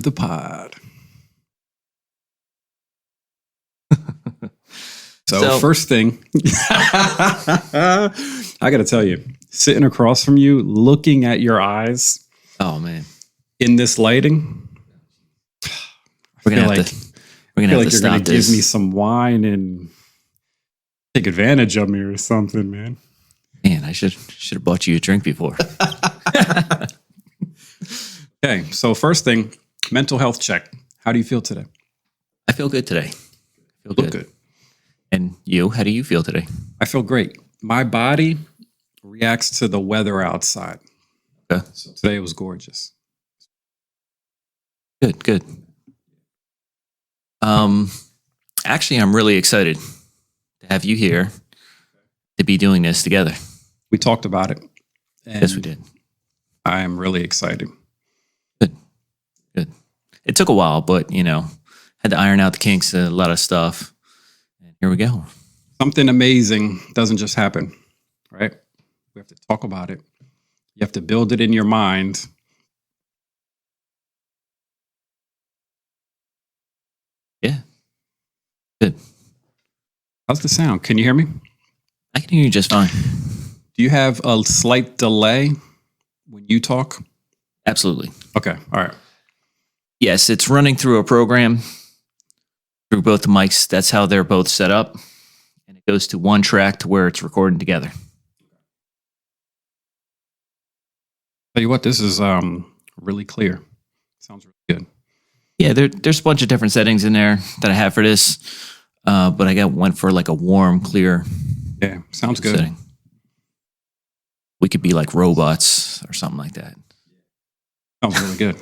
the pod. So first thing, I got to tell you, sitting across from you, looking at your eyes. Oh man, in this lighting, we're gonna have to you're gonna give me some wine and take advantage of me or something, man. Man, I should have bought you a drink before. Okay, so first thing, mental health check. How do you feel today? I feel good today. I feel good. And you, how do you feel today? I feel great. My body reacts to the weather outside. Okay. So today was gorgeous. Good. Actually, I'm really excited to have you here to be doing this together. We talked about it. Yes, we did. I am really excited. Good. It took a while, but, had to iron out the kinks, a lot of stuff. And here we go. Something amazing doesn't just happen, right? We have to talk about it. You have to build it in your mind. Yeah. Good. How's the sound? Can you hear me? I can hear you just fine. Do you have a slight delay when you talk? Absolutely. Okay. All right. Yes, it's running through a program through both the mics. That's how they're both set up. And it goes to one track to where it's recording together. Tell you what, this is really clear. Sounds really good. Yeah, there's a bunch of different settings in there that I have for this. But I went for like a warm, clear. Yeah, sounds good. Setting. We could be like robots or something like that. Sounds really good.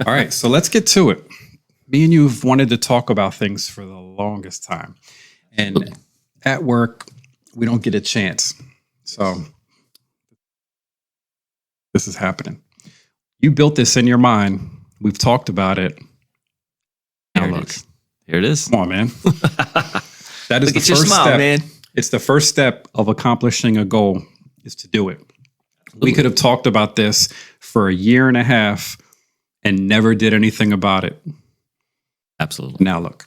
All right, so let's get to it. Me and you have wanted to talk about things for the longest time. And at work, we don't get a chance. So this is happening. You built this in your mind. We've talked about it. Now look. Here it is. Come on, man. That is look the at your first smile, step. Man. It's the first step of accomplishing a goal is to do it. Absolutely. We could have talked about this for a year and a half and never did anything about it. Absolutely. Now look.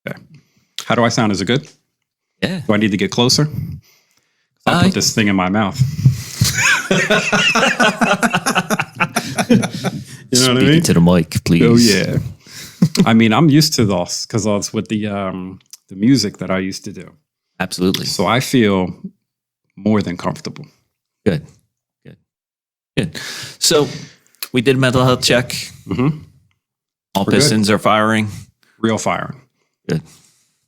Okay. How do I sound? Is it good? Yeah. Do I need to get closer? I'll put this thing in my mouth. You know what I mean? To the mic, please. Oh yeah. I mean, I'm used to this because it's with the music that I used to do. Absolutely. So I feel more than comfortable. Good. So we did a mental health check. Mm-hmm. All pistons are firing. Real firing. Good.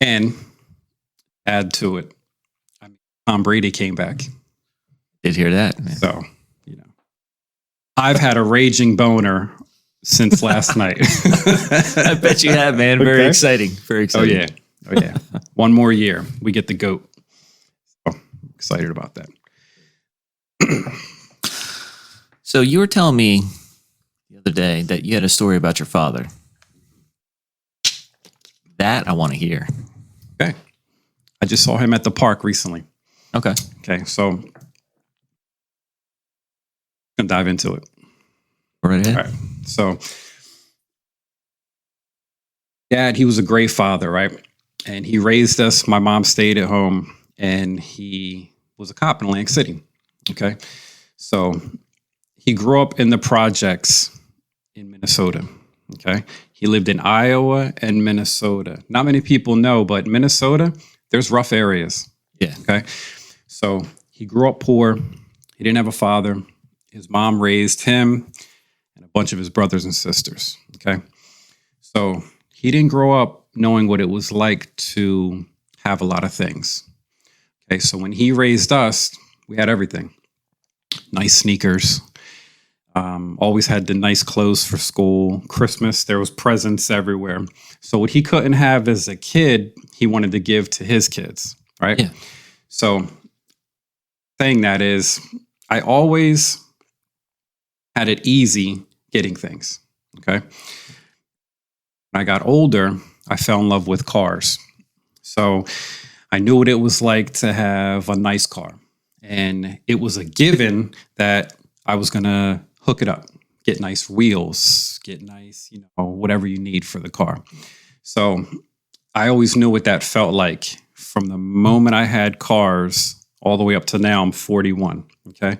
And add to it, Tom Brady came back. Did hear that, man. So, I've had a raging boner since last night. I bet you have, man. Very exciting. Very exciting. Oh, yeah. One more year. We get the GOAT. So, I'm excited about that. So you were telling me the other day that you had a story about your father. That I want to hear. Okay. I just saw him at the park recently. Okay, so I'm going to dive into it. Go right ahead. All right. So, Dad, he was a great father, right? And he raised us. My mom stayed at home, and he was a cop in Atlantic City. Okay. So, he grew up in the projects in Minnesota. Okay. He lived in Iowa and Minnesota. Not many people know, but Minnesota, there's rough areas. Yeah. Okay. So he grew up poor. He didn't have a father. His mom raised him and a bunch of his brothers and sisters. Okay. So he didn't grow up knowing what it was like to have a lot of things. Okay. So when he raised us, we had everything. Nice sneakers. Always had the nice clothes for school. Christmas, there was presents everywhere. So what he couldn't have as a kid, he wanted to give to his kids, right? Yeah. So saying that is, I always had it easy getting things, okay? When I got older, I fell in love with cars. So I knew what it was like to have a nice car. And it was a given that I was going to hook it up, get nice wheels, get nice, whatever you need for the car. So I always knew what that felt like from the moment I had cars all the way up to now. I'm 41. Okay.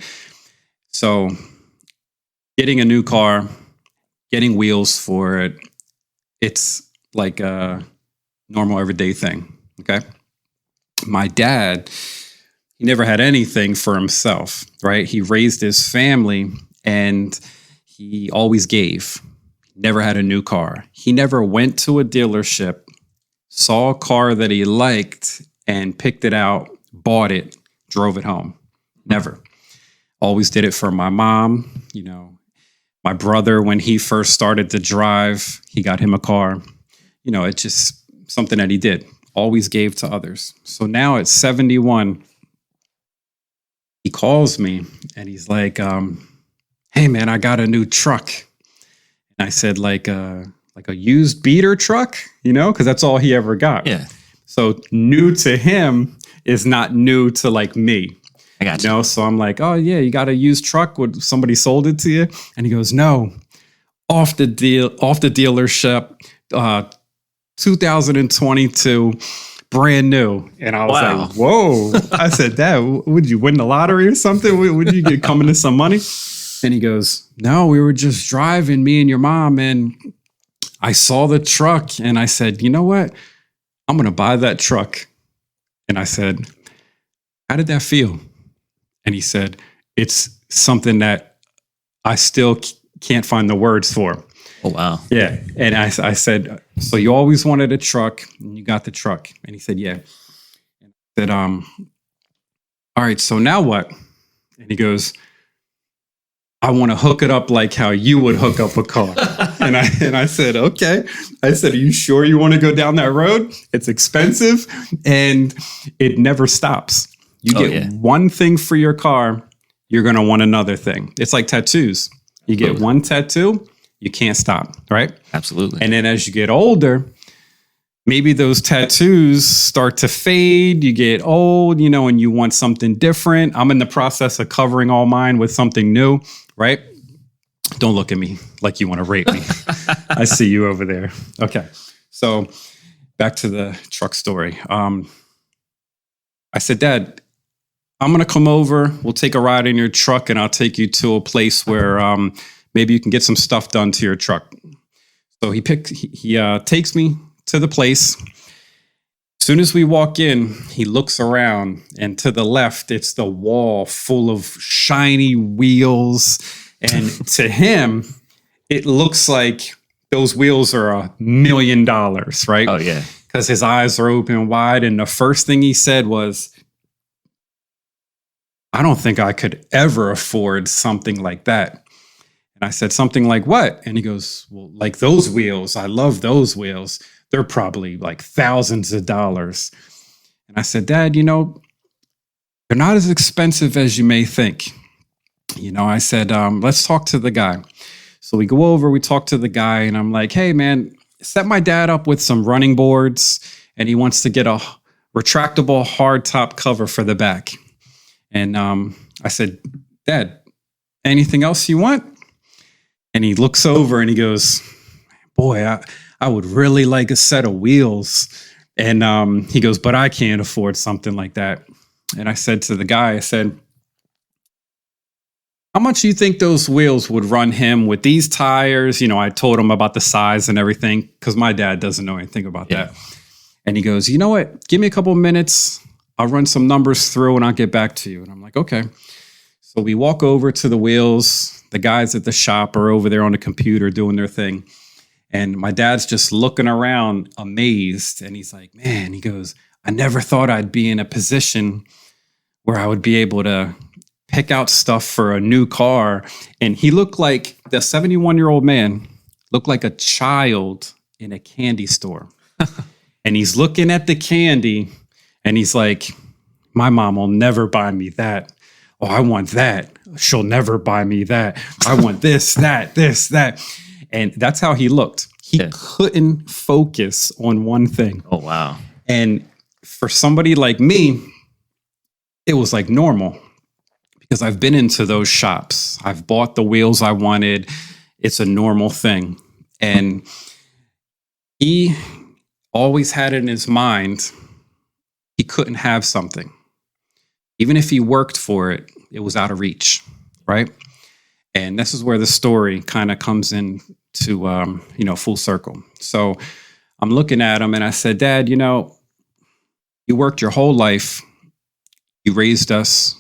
So getting a new car, getting wheels for it, it's like a normal everyday thing. Okay. My dad, he never had anything for himself, right? He raised his family and he always gave. Never had a new car. He never went to a dealership, saw a car that he liked and picked it out, bought it, drove it home. Never. Always did it for my mom. My brother, when he first started to drive, he got him a car. It's just something that he did. Always gave to others. So now at 71, he calls me and he's like, hey man, I got a new truck. And I said, like a used beater truck, because that's all he ever got. Yeah. So new to him is not new to like me. I got you. So I'm like, oh yeah, you got a used truck? Would somebody sold it to you? And he goes, no, off the dealership, 2022, brand new. And I was like, whoa. I said, Dad, would you win the lottery or something? Would you get coming to some money? And he goes, no, we were just driving, me and your mom, and I saw the truck and I said, you know what? I'm going to buy that truck. And I said, how did that feel? And he said, it's something that I still can't find the words for. Oh, wow. Yeah. And I said, so you always wanted a truck and you got the truck. And he said, yeah. And I said, all right, so now what? And he goes, I want to hook it up like how you would hook up a car. and I said, okay. I said, are you sure you want to go down that road? It's expensive and it never stops. You get one thing for your car, you're going to want another thing. It's like tattoos. You get one tattoo, you can't stop, right? Absolutely. And then as you get older, maybe those tattoos start to fade. You get old, and you want something different. I'm in the process of covering all mine with something new, right? Don't look at me like you want to rape me. I see you over there. Okay. So back to the truck story. I said, Dad, I'm going to come over. We'll take a ride in your truck and I'll take you to a place where maybe you can get some stuff done to your truck. So he takes me to the place. As soon as we walk in, he looks around and to the left, it's the wall full of shiny wheels. And to him, it looks like those wheels are $1 million, right? Oh, yeah. Because his eyes are open wide. And the first thing he said was, I don't think I could ever afford something like that. And I said, something like what? And he goes, well, like those wheels. I love those wheels. They're probably like thousands of dollars. And I said, Dad, they're not as expensive as you may think. I said, let's talk to the guy. So we go over, we talk to the guy, and I'm like, hey, man, set my dad up with some running boards, and he wants to get a retractable hard top cover for the back. And I said, Dad, anything else you want? And he looks over and he goes, boy, I would really like a set of wheels. And he goes, but I can't afford something like that. And I said to the guy, I said, how much do you think those wheels would run him with these tires? I told him about the size and everything because my dad doesn't know anything about that. And he goes, you know what? Give me a couple of minutes. I'll run some numbers through and I'll get back to you. And I'm like, okay. So we walk over to the wheels. The guys at the shop are over there on the computer doing their thing. And my dad's just looking around amazed. And he's like, man, he goes, I never thought I'd be in a position where I would be able to pick out stuff for a new car. And he looked like the 71-year-old man looked like a child in a candy store. And he's looking at the candy and he's like, my mom will never buy me that. Oh, I want that. She'll never buy me that. I want this, that. And that's how he looked. He couldn't focus on one thing. Oh, wow. And for somebody like me, it was like normal because I've been into those shops. I've bought the wheels I wanted. it's a normal thing. And he always had it in his mind he couldn't have something. Even if he worked for it, it was out of reach, right? And this is where the story kind of comes in to, full circle. So I'm looking at him and I said, Dad, you worked your whole life. You raised us.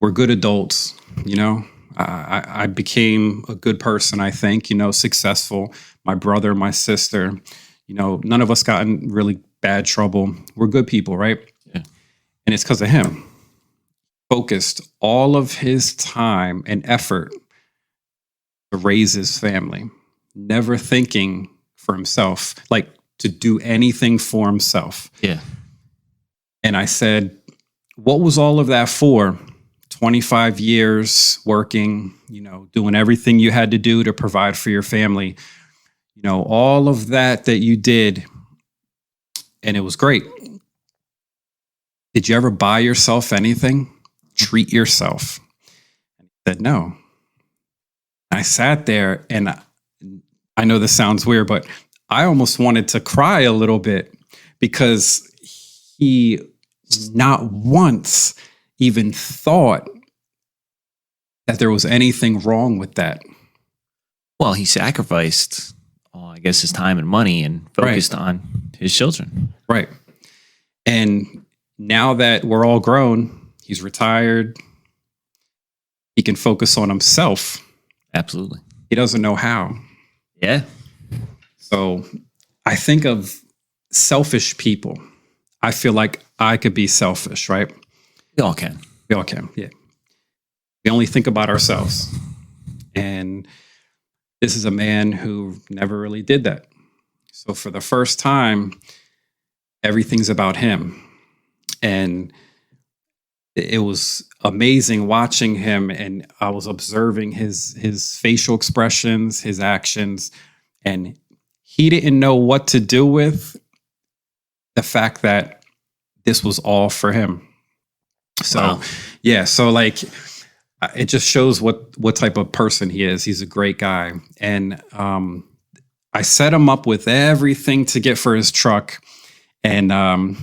We're good adults, I became a good person, I think, successful. My brother, my sister, none of us got in really bad trouble. We're good people, right? Yeah. And it's because of him. Focused all of his time and effort to raise his family, never thinking for himself, like to do anything for himself. Yeah. And I said, what was all of that for? 25 years working, doing everything you had to do to provide for your family, all of that you did. And it was great. Did you ever buy yourself anything? Treat yourself? And he said, no. I sat there and I know this sounds weird, but I almost wanted to cry a little bit because he not once even thought that there was anything wrong with that. Well, he sacrificed, I guess, his time and money and focused on his children. Right. And now that we're all grown, he's retired. He can focus on himself. Absolutely. He doesn't know how. Yeah. So I think of selfish people. I feel like I could be selfish, right? We all can. We all can, yeah. We only think about ourselves. And this is a man who never really did that. So for the first time, everything's about him. And it was amazing watching him, and I was observing his facial expressions, his actions, and he didn't know what to do with the fact that this was all for him. So, wow. Yeah, so like it just shows what type of person he is. He's a great guy. And I set him up with everything to get for his truck. And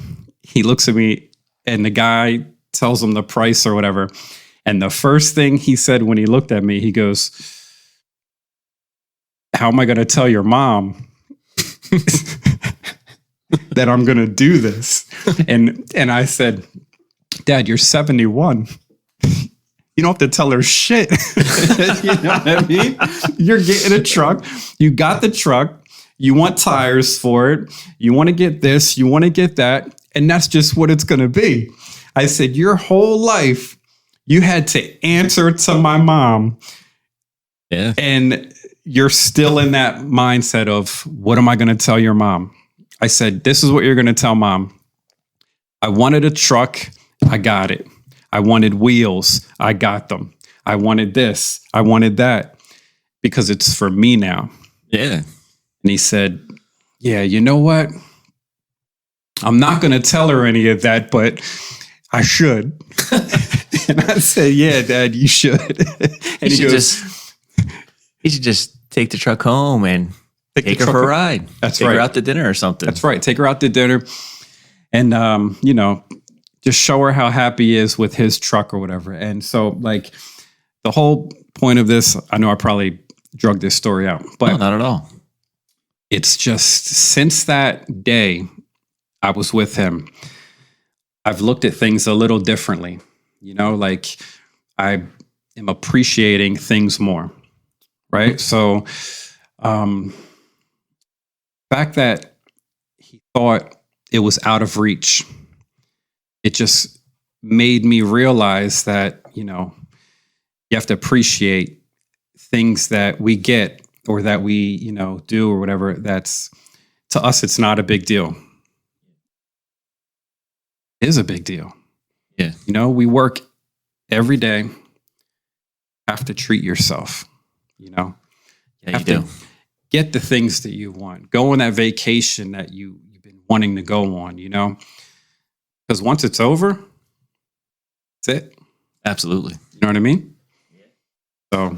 he looks at me and the guy tells him the price or whatever. And the first thing he said when he looked at me, he goes, how am I going to tell your mom that I'm going to do this? And I said, Dad, you're 71. You don't have to tell her shit. You know what I mean? You're getting a truck. You got the truck. You want tires for it. You want to get this. You want to get that. And that's just what it's going to be. I said, your whole life, you had to answer to my mom. Yeah. And you're still in that mindset of, what am I going to tell your mom? I said, this is what you're going to tell mom. I wanted a truck. I got it. I wanted wheels. I got them. I wanted this. I wanted that because it's for me now. Yeah. And he said, yeah, you know what? I'm not going to tell her any of that, but I should. And I said, yeah, Dad, you should. And he goes, he should just take the truck home and take her for a ride. That's take right. her out to dinner or something. That's right. Take her out to dinner. And, just show her how happy he is with his truck or whatever. And so, like, the whole point of this, I know I probably drug this story out, but no, not at all. It's just since that day I was with him, I've looked at things a little differently. Like I am appreciating things more, right? So, the fact that he thought it was out of reach, it just made me realize that, you have to appreciate things that we get or that we, do or whatever. That's, to us, it's not a big deal. It is a big deal. Yeah. We work every day. Have to treat yourself, Yeah, have you do. to get the things that you want. Go on that vacation that you've been wanting to go on, Because once it's over, that's it. Absolutely. You know what I mean? So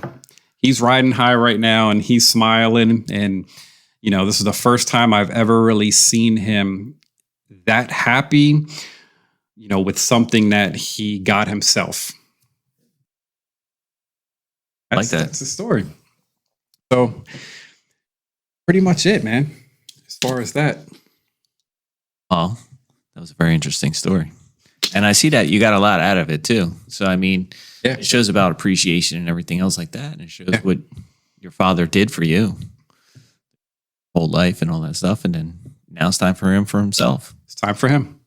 he's riding high right now and he's smiling. And, this is the first time I've ever really seen him that happy, with something that he got himself. Like that. That's the story. So pretty much it, man. As far as that. Oh, that was a very interesting story. And I see that you got a lot out of it too. So, I mean, it shows about appreciation and everything else like that. And it shows what your father did for you. Whole life and all that stuff. And then now it's time for him for himself. It's time for him.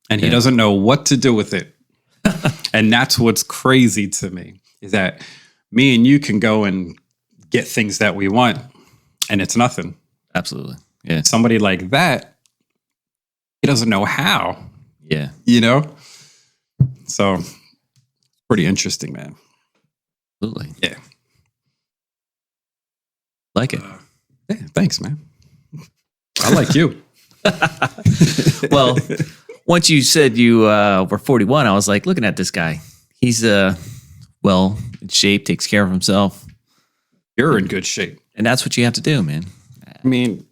And he doesn't know what to do with it. And that's what's crazy to me, is that me and you can go and get things that we want and it's nothing. Absolutely. Yeah. Somebody like that, he doesn't know how. Yeah. So pretty interesting, man. Absolutely. Yeah. Like it. Yeah, thanks, man. I like you. Well, once you said you were 41, I was like, looking at this guy. He's well in shape, takes care of himself. You're in good shape. And that's what you have to do, man. I mean,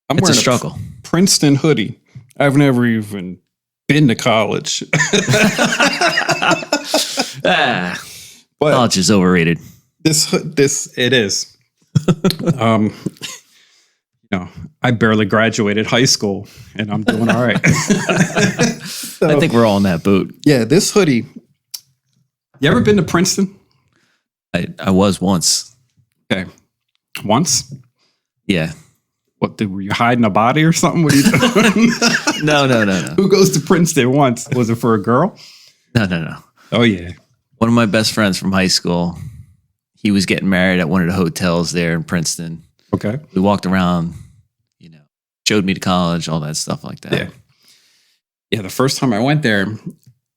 It's a struggle. Princeton hoodie. I've never even been to college. But But college is overrated. this it is. I barely graduated high school and I'm doing all right. I think we're all in that boat. Yeah, this hoodie. You ever been to Princeton? I was once. Okay. Once? Yeah. What, were you hiding a body or something? What are you doing? No. Who goes to Princeton once? Was it for a girl? No. Oh, yeah. One of my best friends from high school, he was getting married at one of the hotels there in Princeton. Okay. We walked around, showed me to college, all that stuff like that. Yeah. Yeah, the first time I went there,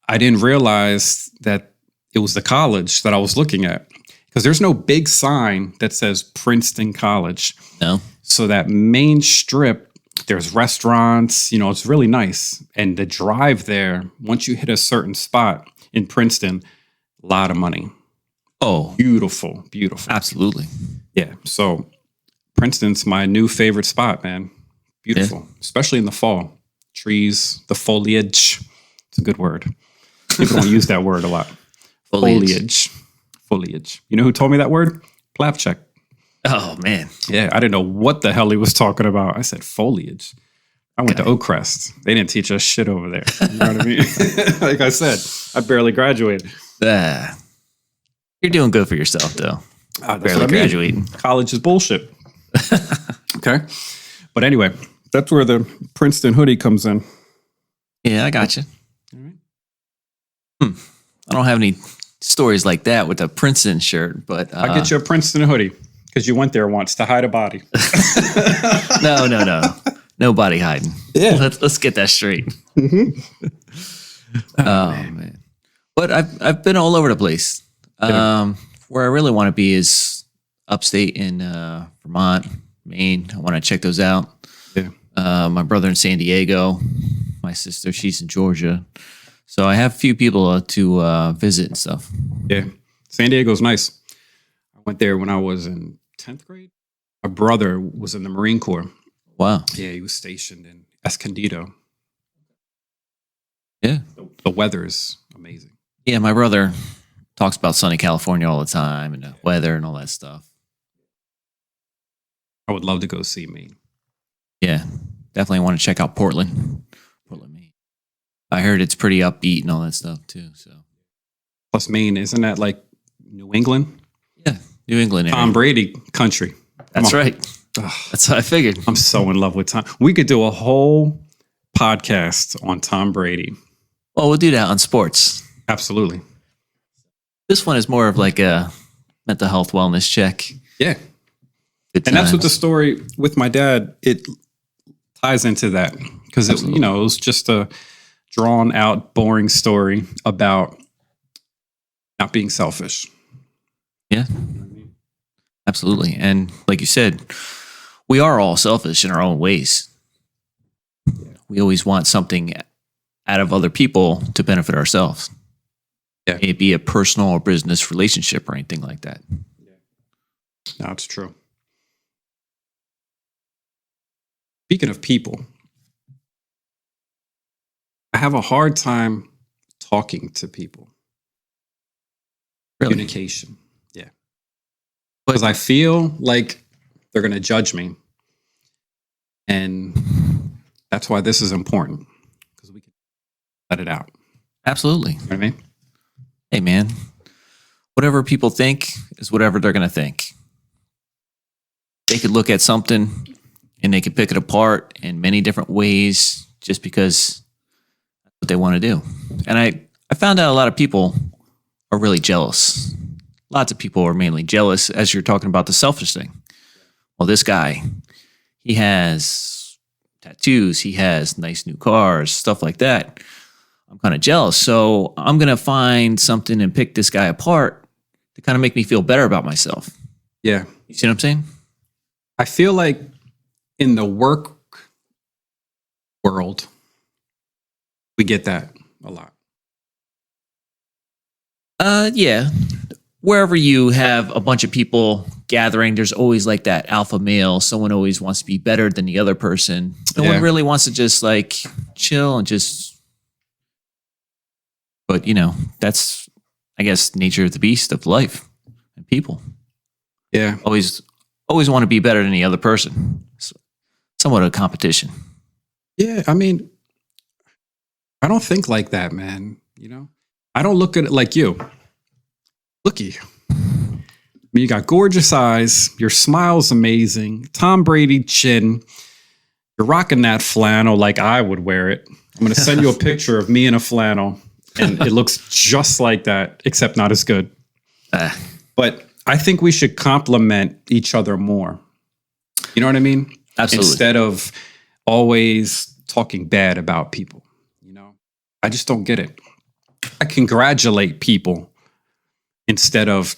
I didn't realize that it was the college that I was looking at, because there's no big sign that says Princeton College. No. So that main strip, there's restaurants, it's really nice. And the drive there, once you hit a certain spot in Princeton, a lot of money. Oh, Beautiful. absolutely. Yeah. So Princeton's my new favorite spot, man. Beautiful, especially in the fall. Trees, the foliage. It's a good word. People don't use that word a lot. Foliage. You know who told me that word? Plavchek. Oh, man. Yeah, I didn't know what the hell he was talking about. I said foliage. I went to Oakcrest. They didn't teach us shit over there. You know what I mean? Like I said, I barely graduated. You're doing good for yourself, though. That's Barely what I mean. graduating. College is bullshit. Okay. But anyway, that's where the Princeton hoodie comes in. Yeah, I got you. All right. I don't have any stories like that with a Princeton shirt, but I'll get you a Princeton hoodie because you went there once to hide a body. No. No body hiding. Yeah. Let's get that straight. Mm-hmm. Oh man. But I've been all over the place. Where I really want to be is upstate in Vermont, Maine. I want to check those out. Yeah. My brother in San Diego, my sister, she's in Georgia. So I have a few people to visit and stuff. Yeah. San Diego's nice. I went there when I was in 10th grade. My brother was in the Marine Corps. Wow. Yeah, he was stationed in Escondido. Yeah. The weather is amazing. Yeah, my brother talks about sunny California all the time and the weather and all that stuff. I would love to go see Maine. Yeah, definitely want to check out Portland, Maine. I heard it's pretty upbeat and all that stuff too. So Plus Maine, isn't that like New England? yeah, New England area. Tom Brady country. That's Come on. right. That's what I figured. I'm so in love with Tom. We could do a whole podcast on Tom Brady. Well, we'll do that on sports. Absolutely. This one is more of like a mental health wellness check. Yeah. Good And that's what the times. story with my dad, it ties into that. Because, it was just a drawn out, boring story about not being selfish. Yeah, absolutely. And like you said, we are all selfish in our own ways. We always want something out of other people to benefit ourselves. Yeah. May it be a personal or business relationship or anything like that. No, it's true. Speaking of people, I have a hard time talking to people. Really? Communication. Yeah. Because I feel like they're going to judge me. And that's why this is important. Because we can let it out. Absolutely. You know what I mean? Hey, man, whatever people think is whatever they're going to think. They could look at something and they could pick it apart in many different ways just because that's what they want to do. And I found out a lot of people are really jealous. Lots of people are mainly jealous as you're talking about the selfish thing. Well, this guy, he has tattoos, he has nice new cars, stuff like that. I'm kind of jealous. So I'm going to find something and pick this guy apart to kind of make me feel better about myself. Yeah. You see what I'm saying? I feel like in the work world, we get that a lot. Yeah. Wherever you have a bunch of people gathering, there's always like that alpha male. Someone always wants to be better than the other person. No one really wants to just like chill and just. But you know, that's I guess nature of the beast of life and people. Yeah. Always want to be better than the other person. It's somewhat of a competition. Yeah. I mean, I don't think like that, man. You know, I don't look at it like you. Look at you. I mean, you got gorgeous eyes. Your smile's amazing. Tom Brady chin. You're rocking that flannel like I would wear it. I'm going to send you a picture of me in a flannel, and it looks just like that, except not as good. But I think we should compliment each other more. You know what I mean? Absolutely. Instead of always talking bad about people. You know, I just don't get it. I congratulate people instead of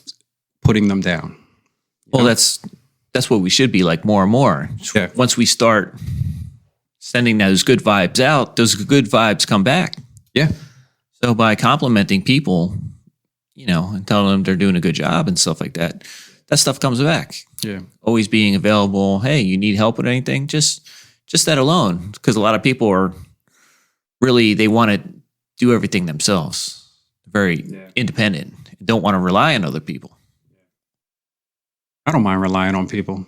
putting them down. Well, that's what we should be like more and more. Yeah. Once we start sending those good vibes out, those good vibes come back. Yeah. So by complimenting people, you know, and telling them they're doing a good job and stuff like that, that stuff comes back. Yeah. Always being available. Hey, you need help with anything? Just that alone. Because a lot of people are really, they want to do everything themselves. Very independent. Don't want to rely on other people. I don't mind relying on people.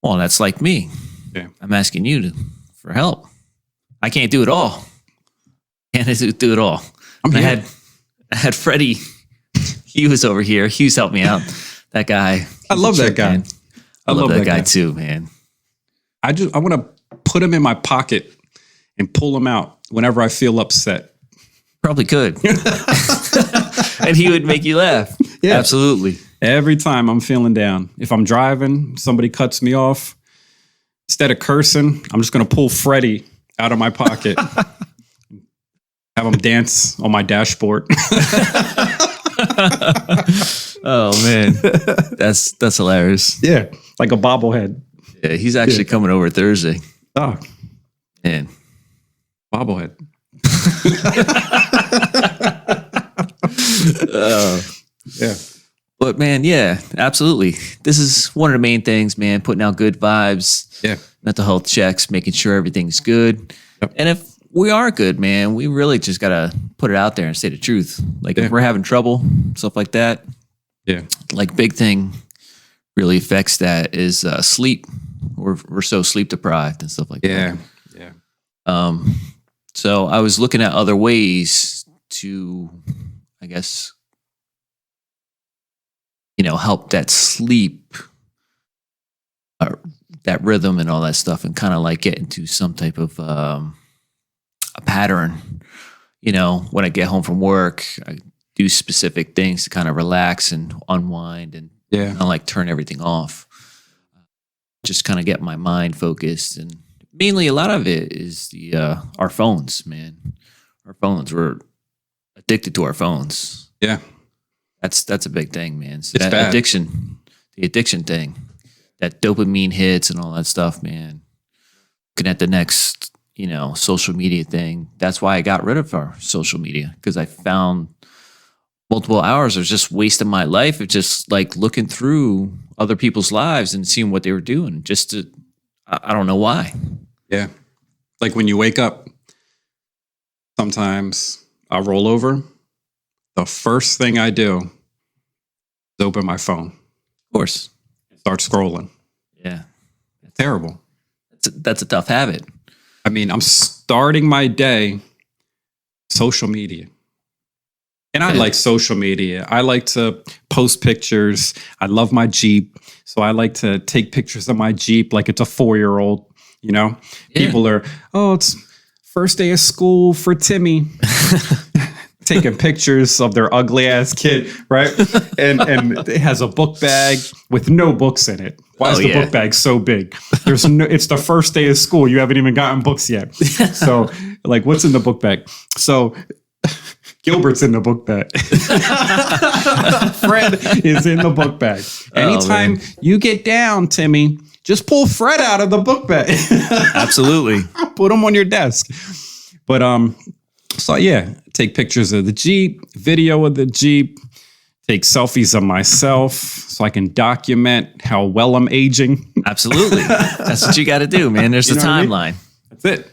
Well, that's like me. Yeah. I'm asking you for help. I can't do it all. Can't do it all. I had Freddie Hughes over here. Hughes helped me out. That guy. I love that guy. Man. I love that guy too, man. I want to put him in my pocket and pull him out whenever I feel upset. Probably could. And he would make you laugh. Yeah. Absolutely. Every time I'm feeling down. If I'm driving, somebody cuts me off. Instead of cursing, I'm just going to pull Freddie out of my pocket. Have him dance on my dashboard. Oh, man. That's hilarious. Yeah. Like a bobblehead. Yeah, he's actually coming over Thursday. Oh. Man. Bobblehead. Yeah. But man, yeah, absolutely. This is one of the main things, man, putting out good vibes. Yeah. Mental health checks, making sure everything's good. Yep. And if we are good, man, we really just got to put it out there and say the truth. Like if we're having trouble, stuff like that. Yeah. Like big thing really affects that is sleep. We're so sleep deprived and stuff like that. Yeah. So I was looking at other ways to, I guess, help that sleep, that rhythm and all that stuff, and kind of like get into some type of a pattern. When I get home from work, I do specific things to kind of relax and unwind and kind of like turn everything off. Just kind of get my mind focused, and mainly a lot of it is our phones, man. Our phones, we're addicted to our phones. Yeah. That's a big thing, man. So it's that bad. the addiction thing, that dopamine hits and all that stuff, man. Looking at the next, social media thing. That's why I got rid of our social media, because I found multiple hours of just wasting my life of just like looking through other people's lives and seeing what they were doing. Just to, I don't know why. Yeah. Like when you wake up, sometimes I roll over. The first thing I do is open my phone. Of course. Start scrolling. Yeah. Terrible. That's a tough habit. I mean, I'm starting my day social media. And I like social media. I like to post pictures. I love my Jeep. So I like to take pictures of my Jeep like it's a 4-year-old, you know? Yeah. People are, it's first day of school for Timmy. Taking pictures of their ugly ass kid, right? And it has a book bag with no books in it. Why is the book bag so big? It's the first day of school. You haven't even gotten books yet. So like, what's in the book bag? So Gilbert's in the book bag. Fred is in the book bag. Anytime you get down, Timmy, just pull Fred out of the book bag. Absolutely. Put him on your desk. But so yeah, take pictures of the Jeep, video of the Jeep, take selfies of myself so I can document how well I'm aging. Absolutely. That's what you got to do, man. There's the timeline. That's it.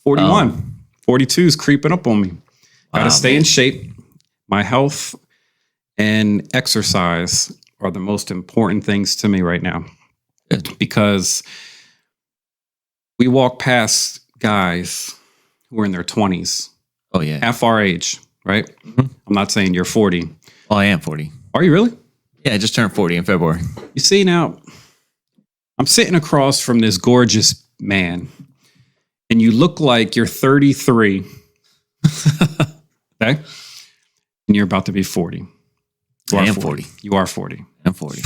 41. 42 is creeping up on me. Got to stay in shape. My health and exercise are the most important things to me right now. Good. Because we walk past guys who are in their 20s. Oh, yeah. Half our age, right? Mm-hmm. I'm not saying you're 40. Oh, I am 40. Are you really? Yeah, I just turned 40 in February. You see, now, I'm sitting across from this gorgeous man, and you look like you're 33. Okay? And you're about to be 40. I am 40. You are 40. I'm 40.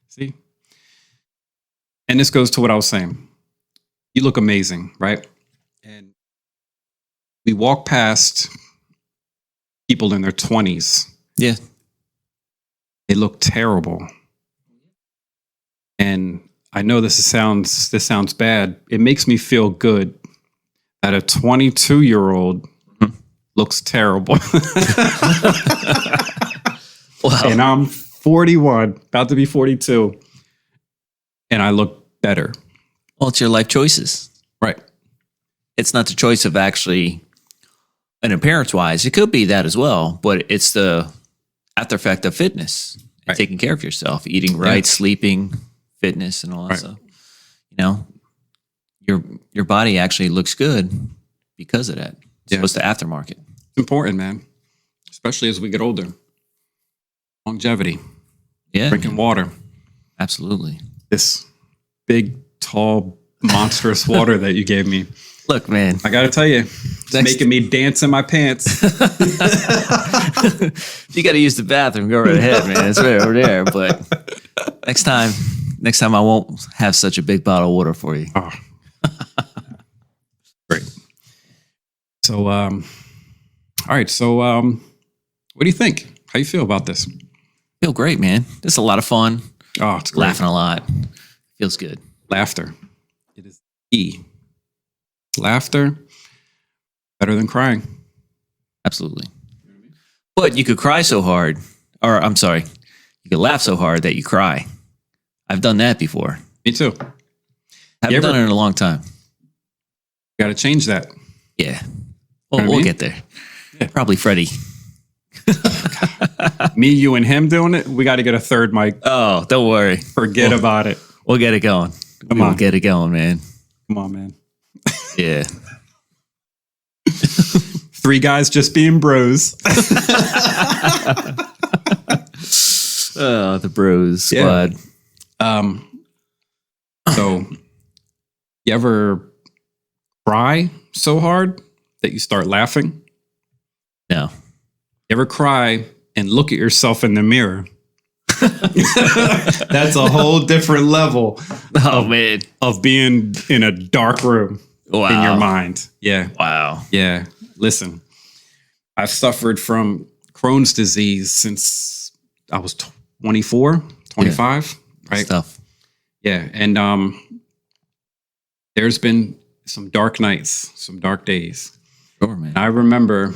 See? And this goes to what I was saying. You look amazing, right? And we walk past people in their 20s. Yeah. They look terrible. And I know this sounds bad. It makes me feel good that a 22-year-old looks terrible. Wow. And I'm 41, about to be 42, and I look better. Well, it's your life choices. Right. It's not the choice of actually an appearance-wise. It could be that as well, but it's the after effect of fitness, and taking care of yourself, eating right, sleeping, fitness, and all that stuff. You know, your body actually looks good because of that. So it's the aftermarket. It's important, man, especially as we get older. Longevity. Yeah. Drinking water. Absolutely. This big, tall, monstrous water that you gave me. Look, man. I got to tell you, it's making me dance in my pants. You got to use the bathroom. Go right ahead, man. It's right over there. But next time I won't have such a big bottle of water for you. Oh. Great. So, all right. So, what do you think? How you feel about this? Feel great, man. This is a lot of fun. Oh, it's great. Laughing a lot. Feels good. Laughter. It is key. Laughter, better than crying. Absolutely. But you could cry so hard, or I'm sorry, you could laugh so hard that you cry. I've done that before. Me too. Haven't done it in a long time. Got to change that. Yeah. Well, we'll get there. Yeah. Probably Freddie. Me, you, and him doing it. We got to get a third mic. Oh, don't worry. Forget about it. We'll get it going. We'll get it going, man. Come on, man. Yeah. 3 guys just being bros. Oh, the bros squad. So you ever cry so hard that you start laughing? No. You ever cry and look at yourself in the mirror? That's a whole different level. Man, of being in a dark room in your mind. Yeah. Wow. Yeah. Listen, I've suffered from Crohn's disease since I was 24, 25. Right. Stuff. Yeah. And there's been some dark nights, some dark days. Sure, man. And I remember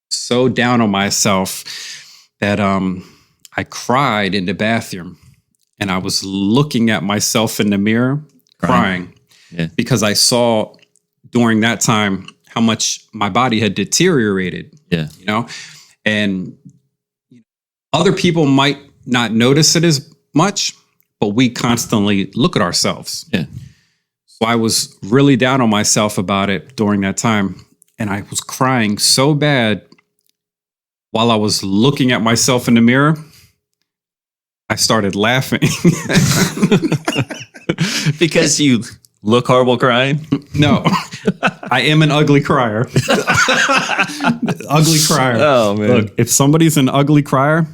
so down on myself that I cried in the bathroom, and I was looking at myself in the mirror crying because I saw during that time how much my body had deteriorated. Yeah. You know, and other people might not notice it as much, but we constantly look at ourselves. Yeah. So I was really down on myself about it during that time. And I was crying so bad while I was looking at myself in the mirror. I started laughing. Because you look horrible crying? No, I am an ugly crier. Ugly crier. Oh, man. Look, if somebody's an ugly crier,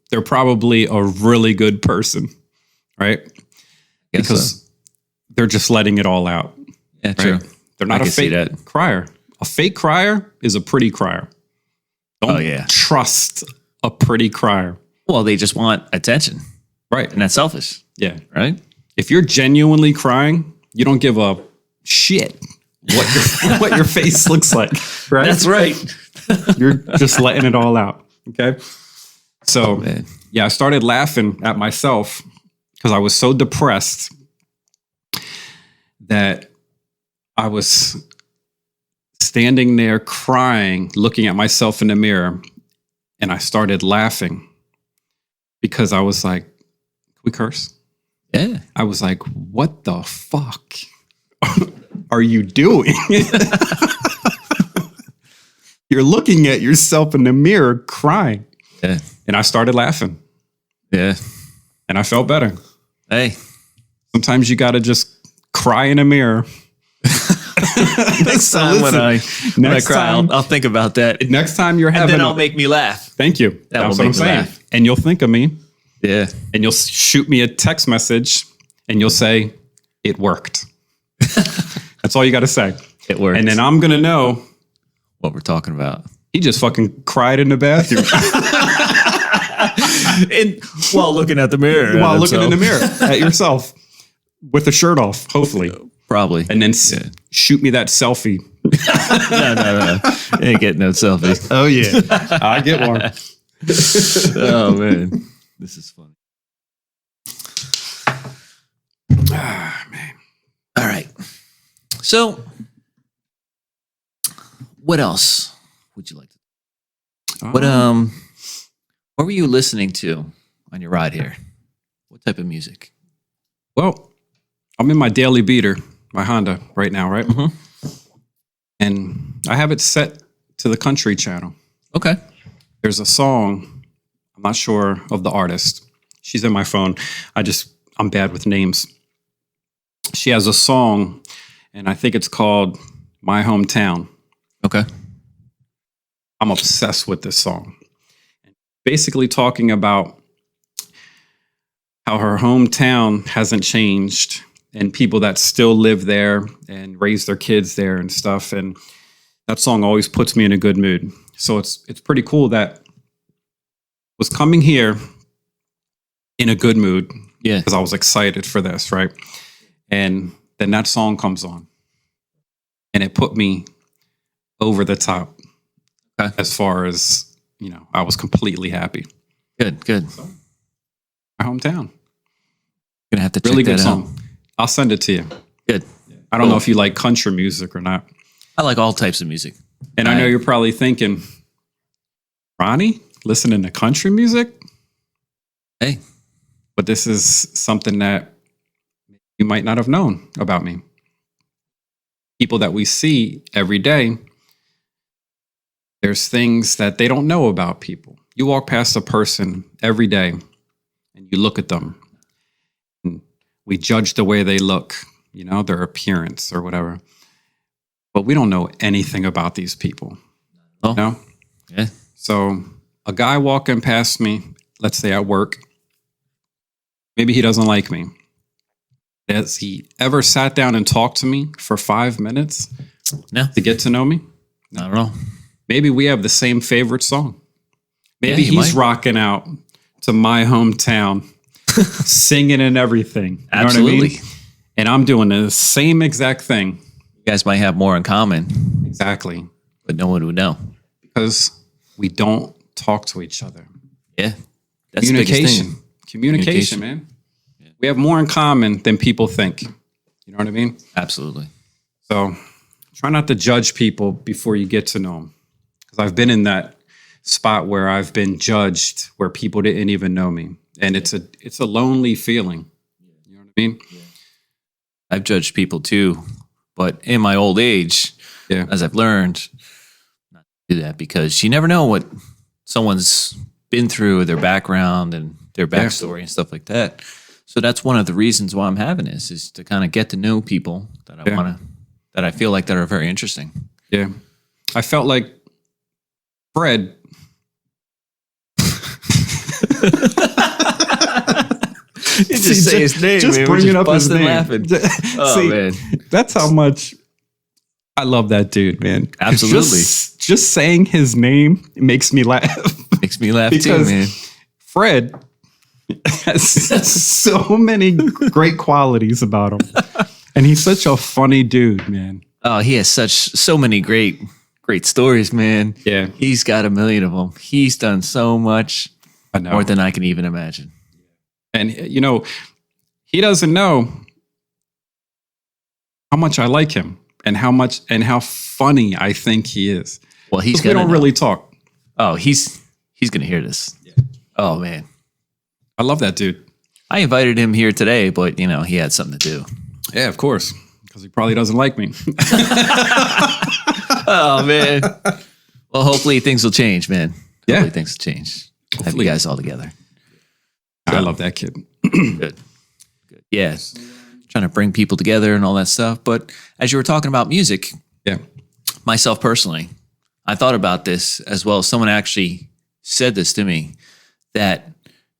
they're probably a really good person, right? Because they're just letting it all out. Yeah, right? true. They're not I a can see fake that. crier. A fake crier is a pretty crier. Don't trust a pretty crier. Well, they just want attention. Right. And that's selfish. Yeah. Right? If you're genuinely crying, you don't give a shit what your face looks like. Right? That's right. You're just letting it all out. Okay. So, man. Yeah, I started laughing at myself because I was so depressed that I was standing there crying, looking at myself in the mirror, and I started laughing because I was like, can we curse? Yeah. I was like, what the fuck are you doing? You're looking at yourself in the mirror crying. Yeah. And I started laughing. Yeah. And I felt better. Hey. Sometimes you got to just cry in a mirror. Next time when I cry, I'll think about that. Next time you're having, and then I'll make me laugh. Thank you. That's what I'm saying. Laugh. And you'll think of me. Yeah. And you'll shoot me a text message, and you'll say, "It worked." That's all you got to say. It worked. And then I'm gonna know what we're talking about. He just fucking cried in the bathroom. While looking at the mirror. While looking in the mirror at yourself with the shirt off, hopefully. Probably. And then shoot me that selfie. No. You ain't getting no selfie. Oh, yeah. I get one. Oh, man. This is funny. Ah, man. All right. So, what else would you like to? What were you listening to on your ride here? What type of music? Well, I'm in my daily beater, my Honda right now, right? Mm-hmm. And I have it set to the country channel. Okay. There's a song, I'm not sure of the artist. She's in my phone. I'm bad with names. She has a song, and I think it's called My Hometown. Okay. I'm obsessed with this song. Basically talking about how her hometown hasn't changed and people that still live there and raise their kids there and stuff. And that song always puts me in a good mood. So it's pretty cool that I was coming here in a good mood. Yeah. Because I was excited for this, right? And then that song comes on. And it put me over the top. Okay. As far as, I was completely happy. Good. So, my hometown. Gonna have to check really that good out. song. I'll send it to you. Good. I don't know if you like country music or not. I like all types of music. And I know you're probably thinking, Ronnie, listening to country music? Hey. But this is something that you might not have known about me. People that we see every day, there's things that they don't know about people. You walk past a person every day and you look at them. And we judge the way they look, their appearance or whatever. But we don't know anything about these people. Oh. Yeah. So a guy walking past me, let's say at work, maybe he doesn't like me. Has he ever sat down and talked to me for 5 minutes to get to know me? Not at all. Maybe we have the same favorite song. Maybe he's rocking out to My Hometown, singing and everything. Absolutely. Know what I mean? And I'm doing the same exact thing. You guys might have more in common. Exactly. But no one would know. Because Because we don't talk to each other. Yeah. That's the biggest thing. Communication, man. Yeah. We have more in common than people think. You know what I mean? Absolutely. So try not to judge people before you get to know them. Because I've been in that spot where I've been judged, where people didn't even know me. And it's a lonely feeling. You know what I mean? Yeah. I've judged people too. But in my old age, as I've learned, not to do that, because you never know what someone's been through, their background and their backstory and stuff like that. So that's one of the reasons why I'm having this, is to kind of get to know people that I want to, that I feel like that are very interesting. Yeah. I felt like Fred. You just say his name, just man. bringing up his name. Laughing. Oh, man. That's how much I love that dude, man. Absolutely. Just saying his name makes me laugh. Makes me laugh too, man. Fred has so many great qualities about him. And he's such a funny dude, man. Oh, he has so many great stories, man. Yeah. He's got a million of them. He's done so much more than I can even imagine. And, you know, he doesn't know how much I like him and how funny I think he is. Well, we don't really talk. Oh, he's going to hear this. Yeah. Oh, man. I love that dude. I invited him here today, but, you know, he had something to do. Yeah, of course. Because he probably doesn't like me. Oh, man. Well, hopefully things will change, man. Yeah. Hopefully things will change. Hopefully. Have you guys all together. I love that kid. Good. Yeah. Trying to bring people together and all that stuff. But as you were talking about music, myself personally, I thought about this as well. Someone actually said this to me, that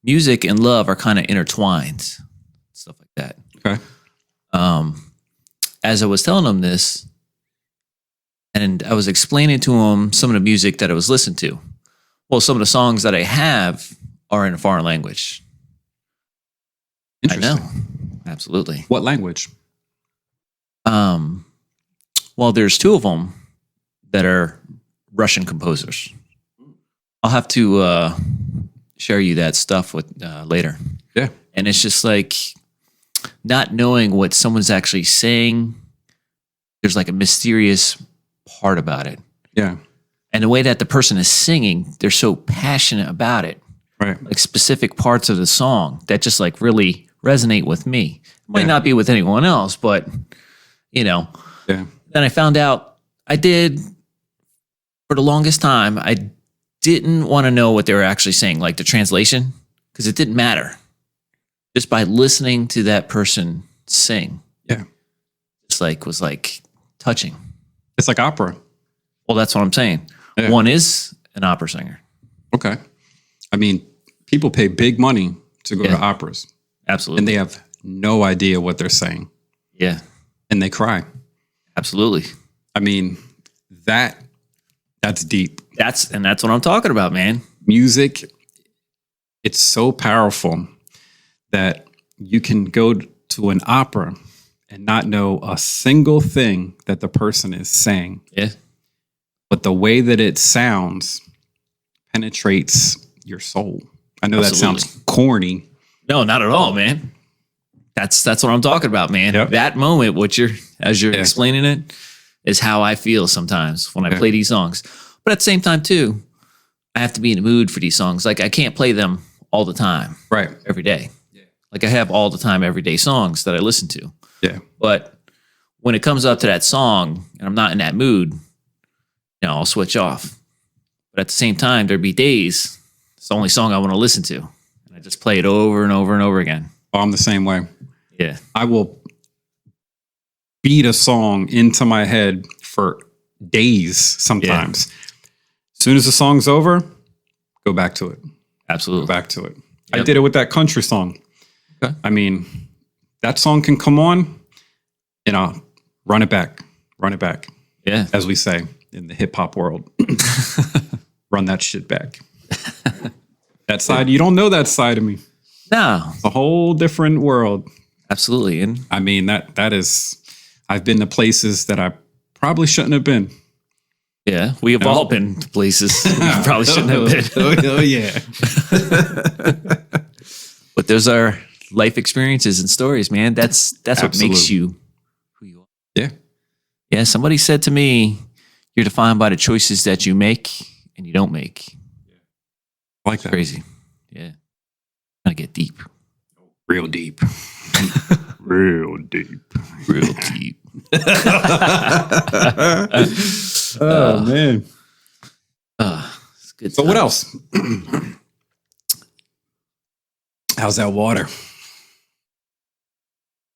music and love are kind of intertwined, stuff like that. Okay. As I was telling him this, and I was explaining to him some of the music that I was listening to. Well, some of the songs that I have are in a foreign language. I know. Absolutely. What language? Well, there's two of them that are Russian composers. I'll have to share you that stuff with later. Yeah. And it's just like not knowing what someone's actually saying. There's like a mysterious part about it. Yeah. And the way that the person is singing, they're so passionate about it. Right. Like specific parts of the song that just like really resonate with me. It might not be with anyone else, but you know. Yeah. Then I found out I did, for the longest time, I didn't want to know what they were actually saying, like the translation, because it didn't matter. Just by listening to that person sing. Yeah. It's like, was like touching. It's like opera. Well, that's what I'm saying. Yeah. One is an opera singer. Okay. I mean, people pay big money to go to operas. Absolutely. And they have no idea what they're saying. Yeah. And they cry. Absolutely. I mean, that's deep. That's what I'm talking about, man. Music, it's so powerful that you can go to an opera and not know a single thing that the person is saying. Yeah. But the way that it sounds penetrates your soul. I know that sounds corny. No, not at all, man. That's what I'm talking about, man. Yep. That moment, as you're explaining it, is how I feel sometimes when I play these songs. But at the same time, too, I have to be in the mood for these songs. Like, I can't play them all the time. Right. Every day. Yeah. Like, I have all the time, everyday songs that I listen to. Yeah. But when it comes up to that song and I'm not in that mood, you know, I'll switch off. But at the same time, there'd be days, it's the only song I want to listen to. And I just play it over and over and over again. Oh, I'm the same way. Yeah. I will beat a song into my head for days sometimes. Yeah. As soon as the song's over, go back to it. Absolutely. Go back to it. Yep. I did it with that country song. Okay. I mean, that song can come on and I'll run it back. Yeah. As we say in the hip hop world. Run that shit back. That side, you don't know that side of me. No. It's a whole different world. Absolutely. And I mean, that is, I've been to places that I probably shouldn't have been. Yeah, we have all been to places we probably shouldn't have been. Oh, yeah. But those are life experiences and stories, man. That's what makes you who you are. Yeah. Yeah, somebody said to me, you're defined by the choices that you make and you don't make. I like that. Crazy. Yeah. Gotta get deep. Real deep. Real deep. Real deep. Oh, man. It's good. So what else? How's that water?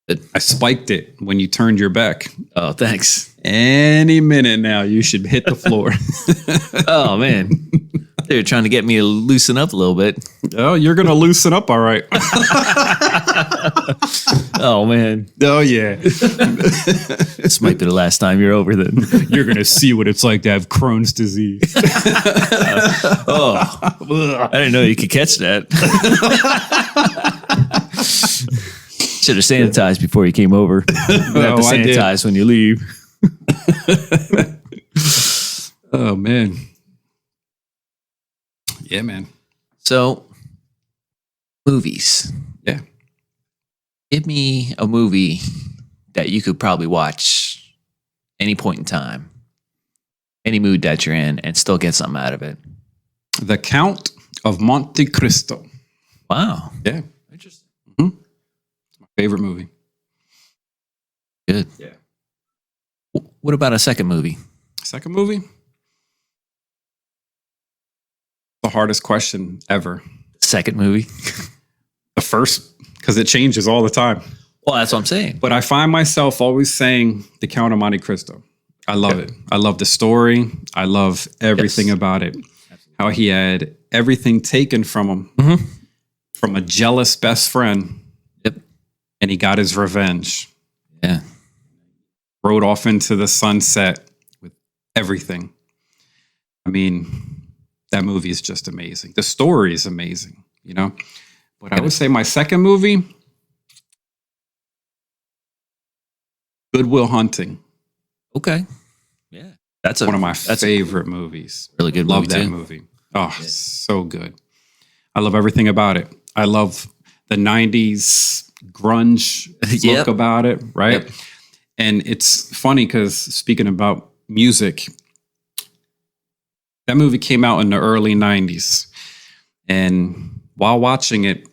Good. I spiked it when you turned your back. Oh, thanks. Any minute now, you should hit the floor. Oh, man. They're trying to get me to loosen up a little bit. Oh, you're going to loosen up all right. Oh, man. Oh, yeah. This might be the last time you're over then. You're going to see what it's like to have Crohn's disease. Oh, I didn't know you could catch that. Should have sanitized before you came over. You have to sanitize when you leave. Oh, man. Yeah, man. So, movies. Yeah. Give me a movie that you could probably watch any point in time, any mood that you're in, and still get something out of it. The Count of Monte Cristo. Wow. Yeah. Interesting. Mm-hmm. It's my favorite movie. Good. Yeah. What about a second movie? Second movie? The hardest question ever. Second movie? The first, because it changes all the time. Well, that's what I'm saying. But I find myself always saying The Count of Monte Cristo. I love it. I love the story. I love everything about it. Absolutely. How he had everything taken from him, from a jealous best friend. Yep. And he got his revenge. Yeah. Rode off into the sunset with everything. I mean, that movie is just amazing. The story is amazing, you know? But I would say my second movie, Good Will Hunting. Okay. Yeah. That's one of my favorite movies. Really good movie. Love that movie. Oh, yeah. So good. I love everything about it. I love the 90s grunge look about it, right? Yep. And it's funny because speaking about music, that movie came out in the early 90s. And while watching it,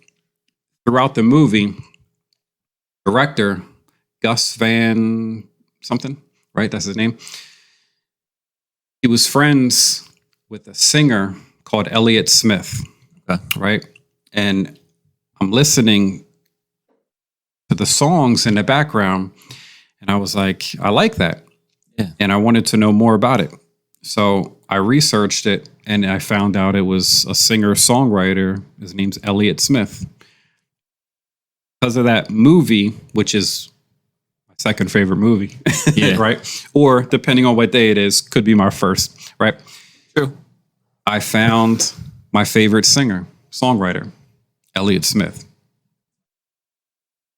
throughout the movie, director Gus Van something, right? That's his name. He was friends with a singer called Elliott Smith, right? And I'm listening to the songs in the background, and I was like, I like that. Yeah. And I wanted to know more about it. So I researched it, and I found out it was a singer-songwriter. His name's Elliott Smith. Because of that movie, which is my second favorite movie, right? Or depending on what day it is, could be my first, right? True. I found my favorite singer, songwriter, Elliott Smith.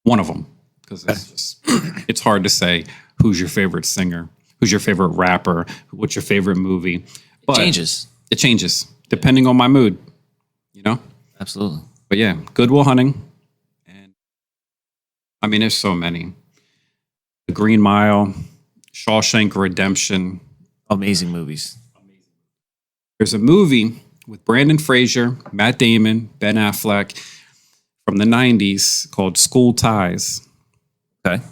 One of them, because it's hard to say who's your favorite singer, who's your favorite rapper, what's your favorite movie. But It changes depending on my mood, you know? Absolutely. But yeah, Good Will Hunting. And I mean, there's so many. The Green Mile, Shawshank Redemption. Amazing movies. There's a movie with Brandon Fraser, Matt Damon, Ben Affleck from the 90s called School Ties. Okay.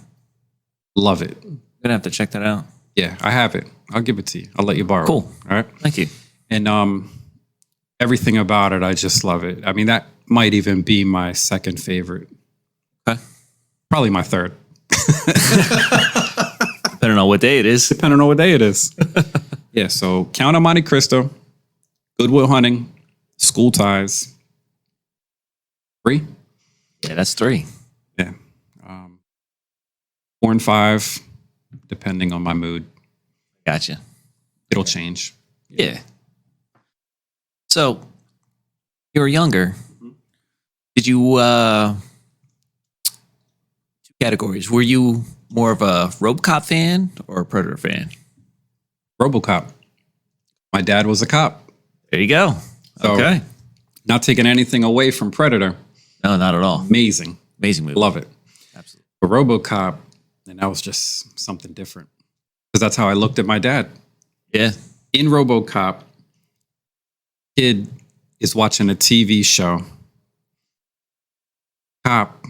Love it. I'm going to have to check that out. Yeah, I have it. I'll give it to you. I'll let you borrow it. Cool. All right. Thank you. And everything about it, I just love it. I mean, that might even be my second favorite. Okay. Probably my third. Depending on what day it is. Depending on what day it is. Yeah, so Count of Monte Cristo, Good Will Hunting, School Ties. 3? Yeah, that's 3. Yeah. 4 and 5, depending on my mood. Gotcha. It'll change. Yeah. So, you were younger. Did you, 2 categories. Were you more of a RoboCop fan or a Predator fan? RoboCop. My dad was a cop. There you go. So, Okay. Not taking anything away from Predator. No, not at all. Amazing. Amazing movie. Love it. Absolutely. But RoboCop, and that was just something different. Because that's how I looked at my dad. Yeah. In RoboCop, kid is watching a TV show. Cop,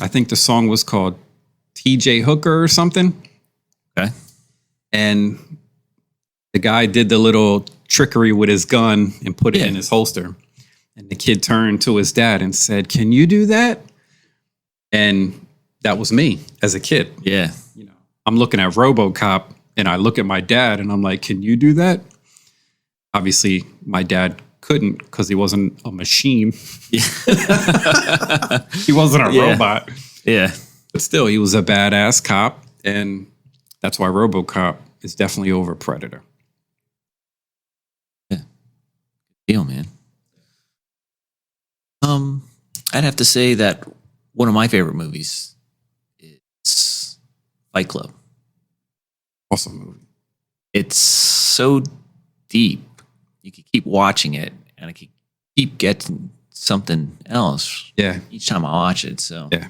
I think the song was called TJ Hooker or something. Okay. And the guy did the little trickery with his gun and put it in his holster. And the kid turned to his dad and said, "Can you do that?" And that was me as a kid. Yeah. You know, I'm looking at RoboCop and I look at my dad and I'm like, "Can you do that?" Obviously, my dad couldn't because he wasn't a machine. Yeah. He wasn't a robot. Yeah. But still, he was a badass cop. And that's why RoboCop is definitely over Predator. Yeah. Good deal, man. I'd have to say that one of my favorite movies is Fight Club. Awesome movie. It's so deep. You can keep watching it, and I can keep getting something else. Yeah. Each time I watch it. So Yeah.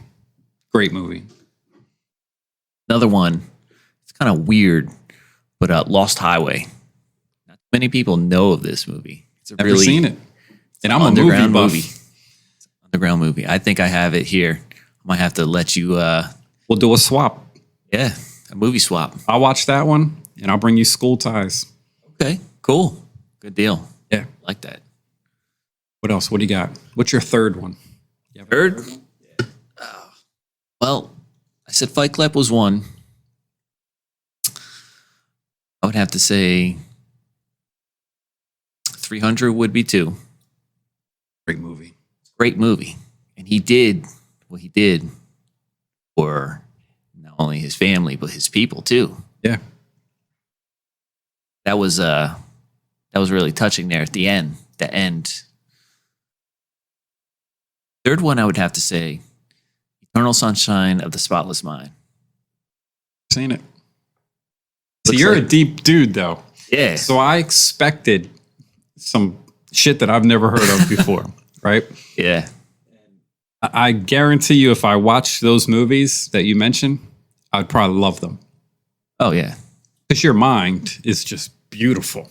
Great movie. another one. It's kind of weird, but Lost Highway. Not many people know of this movie. It's a Never really seen it. And I'm a movie underground buff. movie. Underground movie. I think I have it here. I might have to let you. We'll do a swap. Yeah, a movie swap. I'll watch that one and I'll bring you School Ties. Okay, cool, good deal. Yeah. Like that. What else? What do you got? What's your third one? You have a Third? Well, I said Fight Club was one. I would have to say 300 would be two. great movie. Great movie. And he did what he did for not only his family, but his people too. Yeah. That was really touching there at the end. The end. Third one I would have to say Eternal Sunshine of the Spotless Mind. Seen it. So Looks you're like- a deep dude though. Yeah. So I expected some shit that I've never heard of before, right? Yeah. I guarantee you if I watched those movies that you mentioned, I'd probably love them. Oh yeah. Because your mind is just beautiful.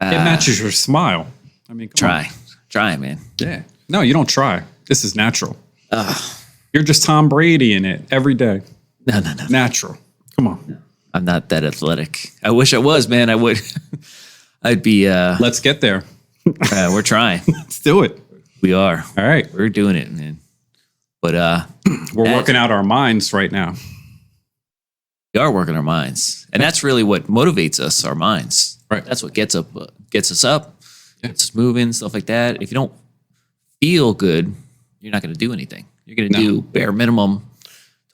It matches your smile. I mean, come on. Try, man. Yeah. No, you don't try. This is natural. You're just Tom Brady in it every day. No. Natural. Come on. I'm not that athletic. I wish I was, man. I would. I'd be. Let's get there. We're trying. Let's do it. We are. All right. We're doing it, man. But We're working out our minds right now. we are working our minds, and that's really what motivates us. Our minds. Right. That's what gets us up, gets us moving, stuff like that. If you don't feel good, you're not going to do anything. You're going to do bare minimum,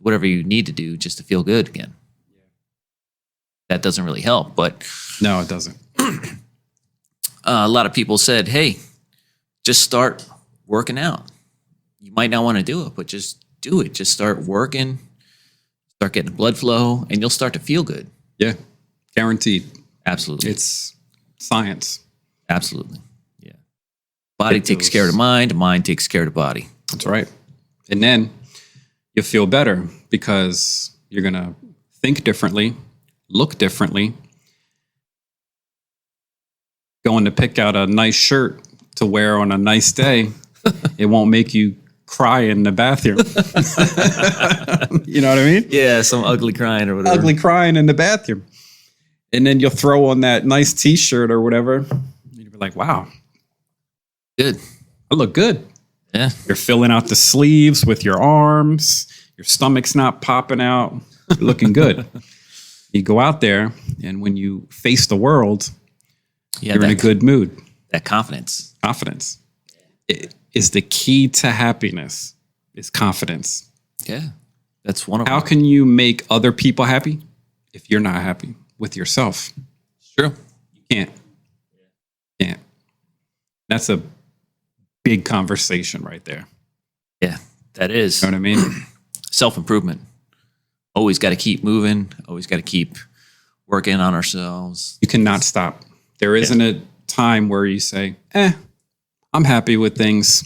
whatever you need to do just to feel good again. That doesn't really help, but No, it doesn't. a lot of people said, "Hey, just start working out. You might not want to do it, but just do it. Just start working, start getting blood flow, and you'll start to feel good." Yeah. Guaranteed. Absolutely. It's science. Absolutely. Yeah. Body It takes goes- care of the mind takes care of the body. That's right. And then you'll feel better because you're going to think differently, look differently. Going to pick out a nice shirt to wear on a nice day, it won't make you cry in the bathroom. You know what I mean? Yeah, some ugly crying or whatever. Ugly crying in the bathroom. And then you'll throw on that nice t-shirt or whatever. And you'll be like, wow, Good. I look good. Yeah. You're filling out the sleeves with your arms. Your stomach's not popping out. You're looking good. You go out there, and when you face the world, Yeah. you're in a good mood. that confidence. Confidence it is the key to happiness. Is confidence. Yeah. That's one of How them. can you make other people happy if you're not happy with yourself? True. You can't. Can't. That's a big conversation right there. Yeah. That is You know what I mean? self-improvement. Always got to keep moving. Always got to keep working on ourselves. You cannot stop. There isn't a time where you say, I'm happy with things.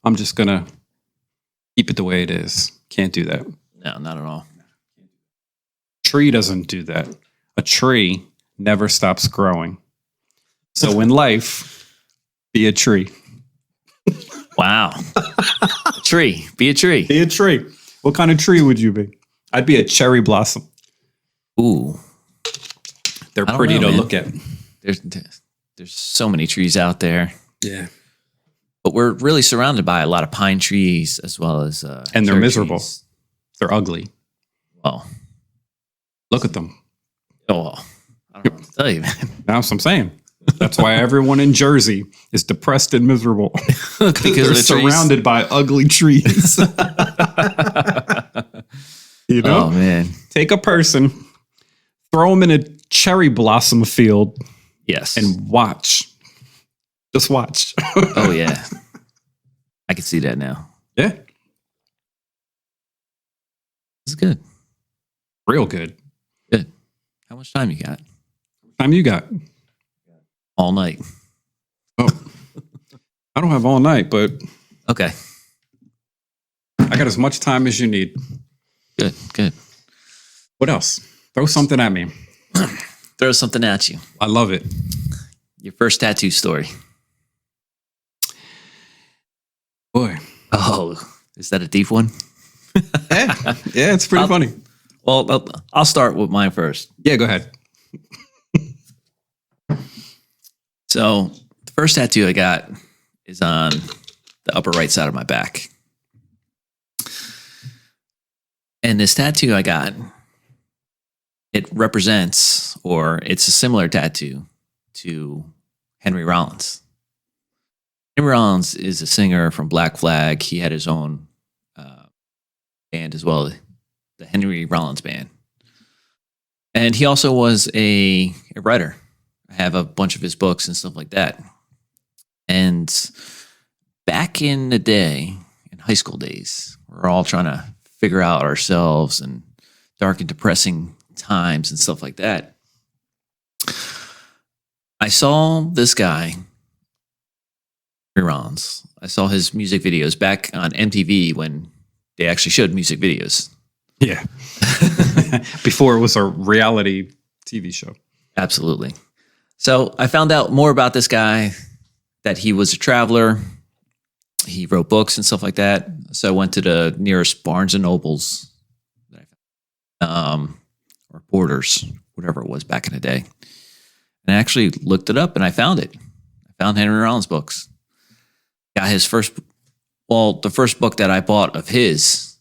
I'm just going to keep it the way it is. Can't do that. No, not at all. Tree doesn't do that. A tree never stops growing. So in life, be a tree. Wow. A tree. Be a tree. Be a tree. What kind of tree would you be? I'd be a cherry blossom. Ooh. They're pretty to look at. There's so many trees out there. Yeah. But we're really surrounded by a lot of pine trees as well as and they're miserable. Trees. They're ugly. Well, look at them. Oh, I don't know what to tell you, man. That's what I'm saying. That's why everyone in Jersey is depressed and miserable. Because they're surrounded by ugly trees. You know? Oh, man. Take a person, throw them in a cherry blossom field. Yes. And watch. Just watch. Oh, yeah. I can see that now. Yeah. It's good. Real good. Good. How much time you got? What time you got? All night. Oh. I don't have all night, but... Okay. I got as much time as you need. Good, good. What else? Throw something at me. Throw something at you. I love it. Your first tattoo story. Boy. Oh, is that a deep one? Yeah, it's pretty funny. Well, I'll start with mine first. Yeah, go ahead. So the first tattoo I got is on the upper right side of my back. And this tattoo I got, it represents, or it's a similar tattoo to Henry Rollins. Henry Rollins is a singer from Black Flag. He had his own band as well, the Henry Rollins Band. And he also was a writer. I have a bunch of his books and stuff like that. And back in the day, in high school days, we're all trying to figure out ourselves and dark and depressing times and stuff like that. I saw this guy, Henry Rollins. I saw his music videos back on MTV when they actually showed music videos. Yeah. Before it was a reality TV show. Absolutely. So I found out more about this guy, that he was a traveler. He wrote books and stuff like that. So I went to the nearest Barnes and Nobles, or Borders, whatever it was back in the day. And I actually looked it up and I found it. I found Henry Rollins books. Got his the first book that I bought of his,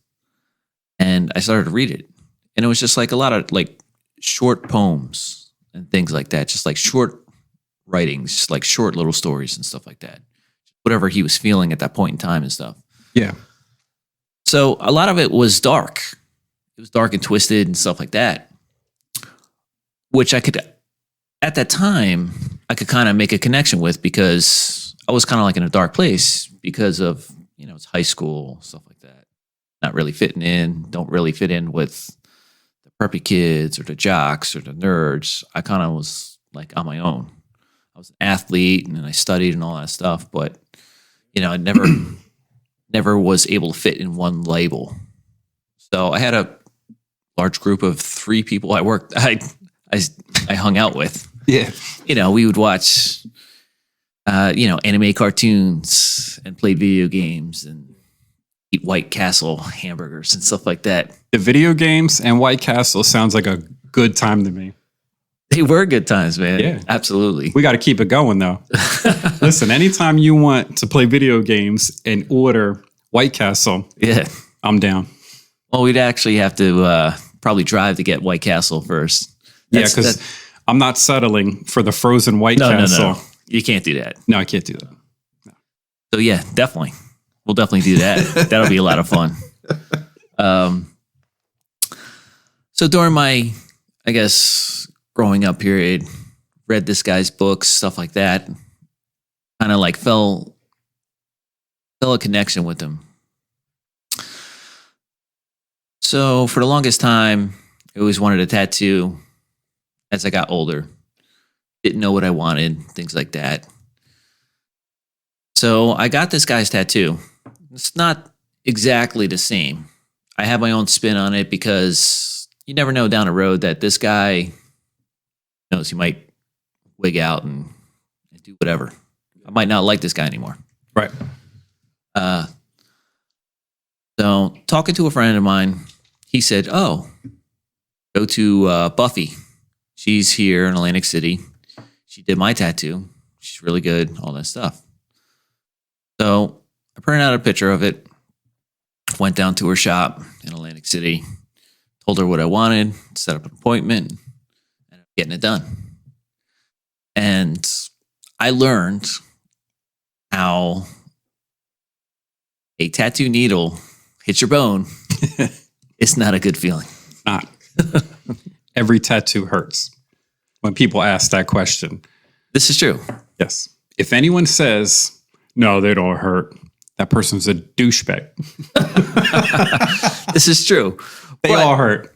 and I started to read it. And it was just like a lot of like short poems and things like that. Just like short writings, just like short little stories and stuff like that. Whatever he was feeling at that point in time and stuff. Yeah. So a lot of it was dark. It was dark and twisted and stuff like that. Which I could, at that time, I could kind of make a connection with, because I was kind of like in a dark place because of, it's high school, stuff like that. Not really fitting in, don't really fit in with the preppy kids or the jocks or the nerds. I kind of was like on my own. I was an athlete and I studied and all that stuff, but I never was able to fit in one label. So I had a large group of 3 people I hung out with. Yeah. We would watch anime cartoons and play video games and eat White Castle hamburgers and stuff like that. The video games and White Castle sounds like a good time to me. They were good times, man. Yeah. Absolutely. We got to keep it going, though. Listen, anytime you want to play video games and order White Castle, yeah, I'm down. Well, we'd actually have to probably drive to get White Castle first. Yeah, because I'm not settling for the frozen White Castle. No. You can't do that. No, I can't do that. No. So, yeah, definitely. We'll definitely do that. That'll be a lot of fun. So during my, I guess, growing up period, read this guy's books, stuff like that. Kind of like felt a connection with him. So for the longest time, I always wanted a tattoo as I got older. didn't know what I wanted, things like that. So I got this guy's tattoo. It's not exactly the same. I have my own spin on it because you never know down the road that this guy knows, he might wig out and do whatever. I might not like this guy anymore. Right. So talking to a friend of mine, he said, "Oh, go to Buffy. She's here in Atlantic City. She did my tattoo. She's really good, all that stuff." So I printed out a picture of it, went down to her shop in Atlantic City, told her what I wanted, set up an appointment, and getting it done. And I learned how a tattoo needle hits your bone. It's not a good feeling. Not. Every tattoo hurts. When people ask that question. This is true. Yes. If anyone says, no, they don't hurt, that person's a douchebag. This is true. They all hurt.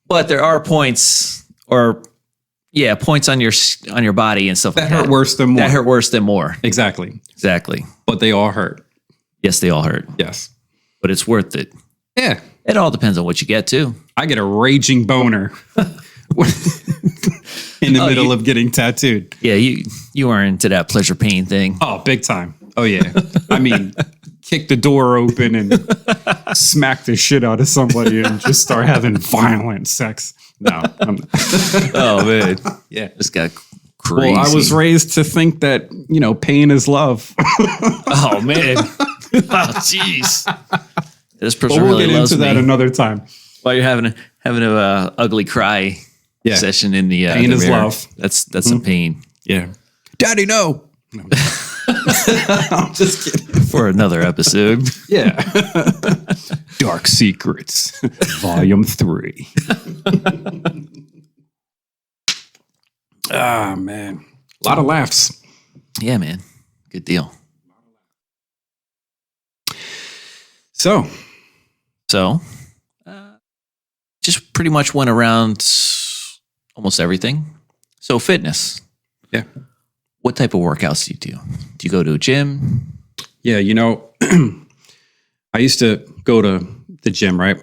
But there are points points on your body and stuff that like that. Hurt worse than more. That hurt worse than more. Exactly. But they all hurt. Yes, they all hurt. Yes. But it's worth it. Yeah. It all depends on what you get, too. I get a raging boner in the middle of getting tattooed. Yeah, you are into that pleasure pain thing. Oh, big time. Oh, yeah. I mean, kick the door open and smack the shit out of somebody and just start having violent sex. No. Oh, man. Yeah. This guy crazy. Well, I was raised to think that, pain is love. Oh, man. Oh, jeez. This person we'll really get loves into that another time. While you're having a ugly cry session in the pain the is mirror. love. That's some pain. Yeah. Daddy, no. I'm just kidding. For another episode. Yeah. Dark Secrets, Volume 3. Ah, man. A lot of laughs. Yeah, man. Good deal. So, just pretty much went around almost everything. So fitness. Yeah. What type of workouts do you do? Do you go to a gym? Yeah, I used to go to the gym, right?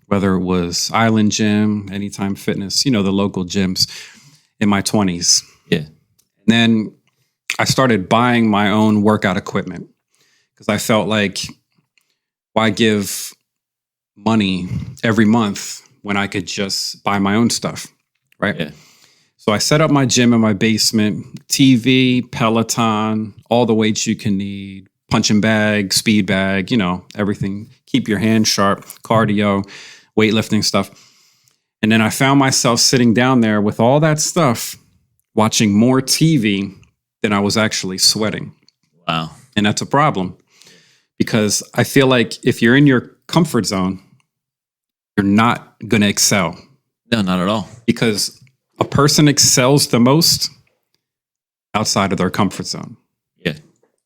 Whether it was Island Gym, Anytime Fitness, the local gyms in my 20s. Yeah. And then I started buying my own workout equipment because I felt like, why give money every month when I could just buy my own stuff, right? Yeah. So I set up my gym in my basement, TV, Peloton, all the weights you can need, punching bag, speed bag, everything. Keep your hands sharp, cardio, weightlifting stuff. And then I found myself sitting down there with all that stuff, watching more TV than I was actually sweating. Wow. And that's a problem. Because I feel like if you're in your comfort zone, you're not going to excel. No, not at all. Because a person excels the most outside of their comfort zone. Yeah.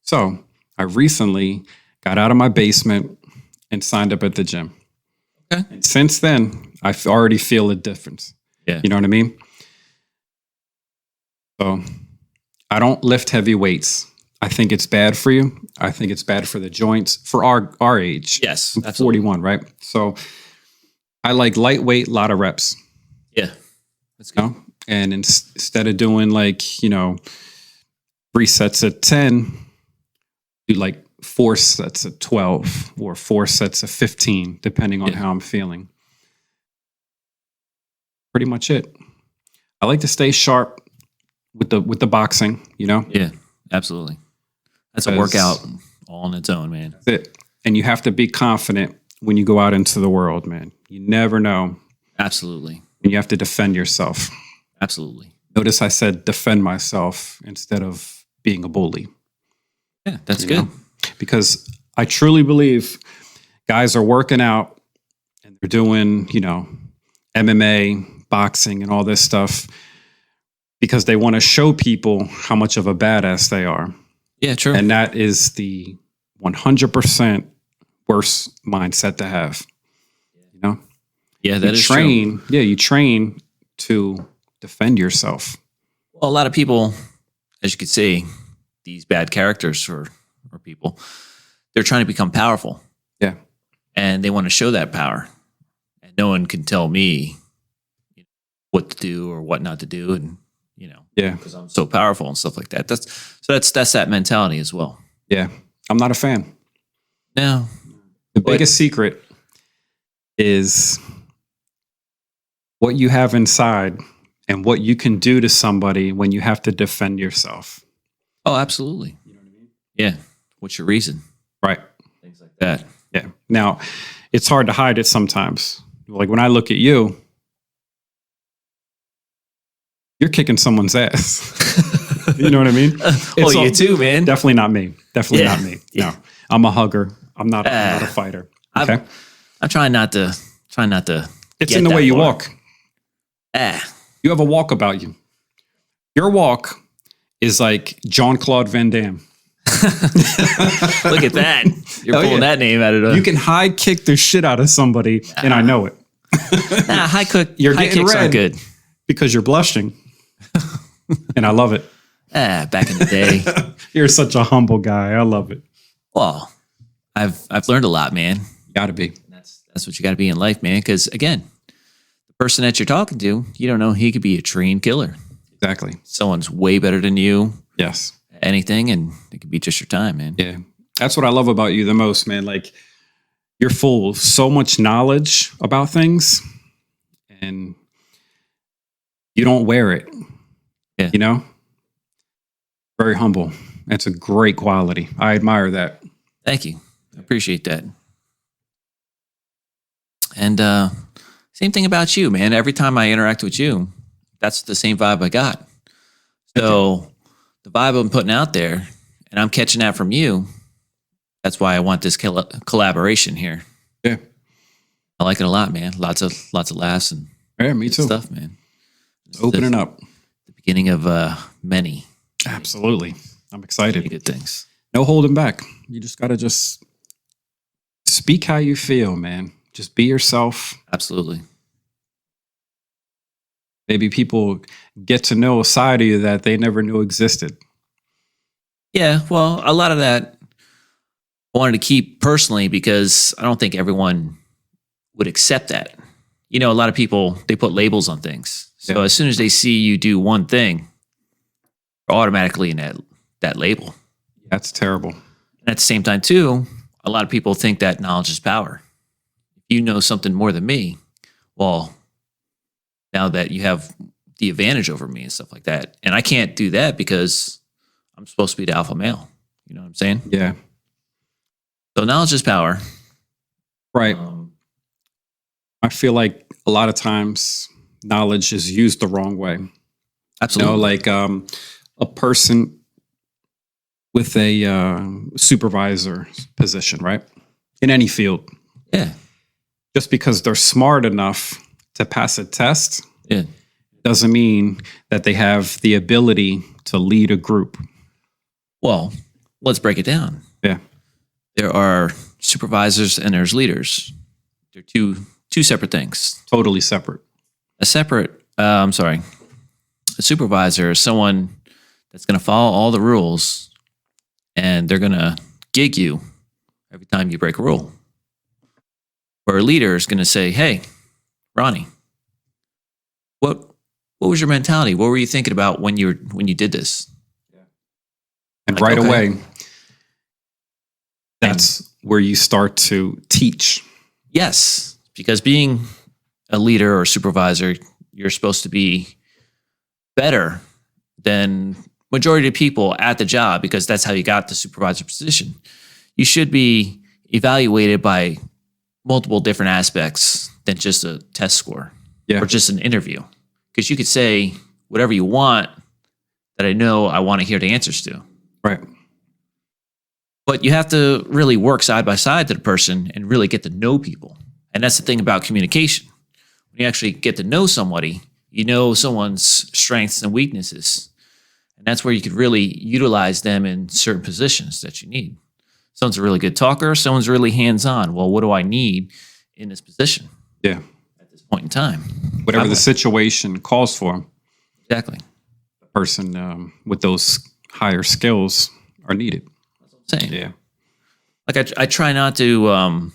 So I recently got out of my basement and signed up at the gym. Okay. And since then, I already feel a difference. Yeah. You know what I mean? So I don't lift heavy weights. I think it's bad for you. I think it's bad for the joints for our age. Yes. I'm 41, right? So I like lightweight, lot of reps. Yeah. That's good. And instead of doing 3 sets at 10, do 4 sets at 12 or 4 sets of 15, depending on how I'm feeling. Pretty much it. I like to stay sharp with the boxing, Yeah, absolutely. That's a workout all on its own, man. That's it. And you have to be confident when you go out into the world, man. You never know. Absolutely. And you have to defend yourself. Absolutely. Notice I said defend myself instead of being a bully. Yeah, that's good. Because I truly believe guys are working out and they're doing, MMA, boxing, and all this stuff because they want to show people how much of a badass they are. Yeah, true. And that is the 100% worst mindset to have. Yeah, that is true. true. Yeah, you train to defend yourself. Well, a lot of people, as you could see, these bad characters or people, they're trying to become powerful. Yeah. And they want to show that power. And no one can tell me what to do or what not to do. And, Yeah. because I'm so powerful and stuff like that. That's that mentality as well. Yeah. I'm not a fan. No. The biggest secret is what you have inside and what you can do to somebody when you have to defend yourself. Oh, absolutely. You know what I mean? Yeah. What's your reason? Right. Things like that. Yeah. Now, it's hard to hide it sometimes. Like when I look at you, you're kicking someone's ass. You know what I mean? Well, you too, man. Definitely not me. Definitely not me. No, I'm a hugger. I'm not a fighter. Okay. I'm trying not to. It's in the way you walk. You have a walk about you. Your walk is like Jean-Claude Van Damme. Look at that. You're pulling that name out of the... You can high kick the shit out of somebody, and I know it. High getting kicks red aren't good. Because you're blushing. And I love it. Back in the day. You're such a humble guy. I love it. Well, I've learned a lot, man. Gotta be. That's what you got to be in life, man. Because again, the person that you're talking to, you don't know, he could be a trained killer. Exactly. Someone's way better than you. Yes. Anything, and it could be just your time, man. Yeah. That's what I love about you the most, man. Like, you're full of so much knowledge about things, and you don't wear it. Yeah. You know? Very humble. That's a great quality. I admire that. Thank you. I appreciate that. And same thing about you, man. Every time I interact with you, that's the same vibe I got. So the vibe I'm putting out there, and I'm catching that from you. That's why I want this collaboration here. Yeah. I like it a lot, man. Lots of laughs and me too. Stuff, man. Opening up. The beginning of many. Absolutely. I'm excited. Many good things. No holding back. You just got to just speak how you feel, man. Just be yourself. Absolutely. Maybe people get to know a side of you that they never knew existed. Yeah, well, a lot of that I wanted to keep personally because I don't think everyone would accept that. A lot of people, they put labels on things. So as soon as they see you do one thing, you're automatically in that label. That's terrible. And at the same time, too, a lot of people think that knowledge is power. If you know something more than me, well, now that you have the advantage over me and stuff like that. And I can't do that because I'm supposed to be the alpha male. You know what I'm saying? Yeah. So knowledge is power. Right. I feel like a lot of times knowledge is used the wrong way. Absolutely. Like a person with a supervisor position, right? In any field. Yeah. Just because they're smart enough to pass a test doesn't mean that they have the ability to lead a group. Well, let's break it down. Yeah. There are supervisors and there's leaders. They're two separate things. Totally separate. A supervisor is someone that's going to follow all the rules and they're going to gig you every time you break a rule. Or a leader is going to say, hey, Ronnie, what was your mentality? What were you thinking about when you did this? And right away, that's where you start to teach. Yes, because being a leader or supervisor, you're supposed to be better than majority of people at the job because that's how you got the supervisor position. You should be evaluated by multiple different aspects than just a test score or just an interview. Because you could say whatever you want that I know I want to hear the answers to. Right. But you have to really work side by side to the person and really get to know people. And that's the thing about communication. When you actually get to know somebody, you know someone's strengths and weaknesses. And that's where you could really utilize them in certain positions that you need. Someone's a really good talker. Someone's really hands-on. Well, what do I need in this position? Yeah. At this point in time. Whatever the situation calls for. Exactly. The person with those higher skills are needed. That's what I'm saying. Yeah. Like I try not to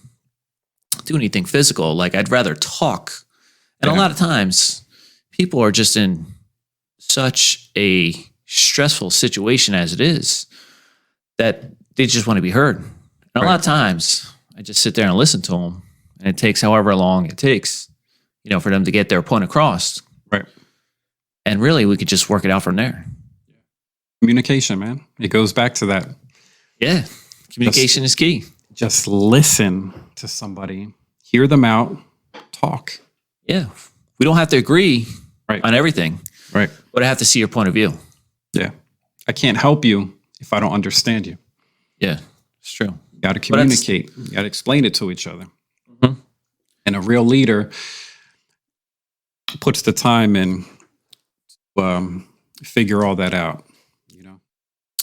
do anything physical. Like I'd rather talk. And a lot of times people are just in such a stressful situation as it is that they just want to be heard. And a lot of times I just sit there and listen to them, and it takes however long it takes, for them to get their point across. Right. And really we could just work it out from there. Communication, man. It goes back to that. Yeah. Communication is key. Just listen to somebody, hear them out, talk. Yeah. We don't have to agree Right. on everything. Right. But I have to see your point of view. Yeah. I can't help you if I don't understand you. Yeah, it's true. You got to communicate. You got to explain it to each other. Mm-hmm. And a real leader puts the time in to figure all that out.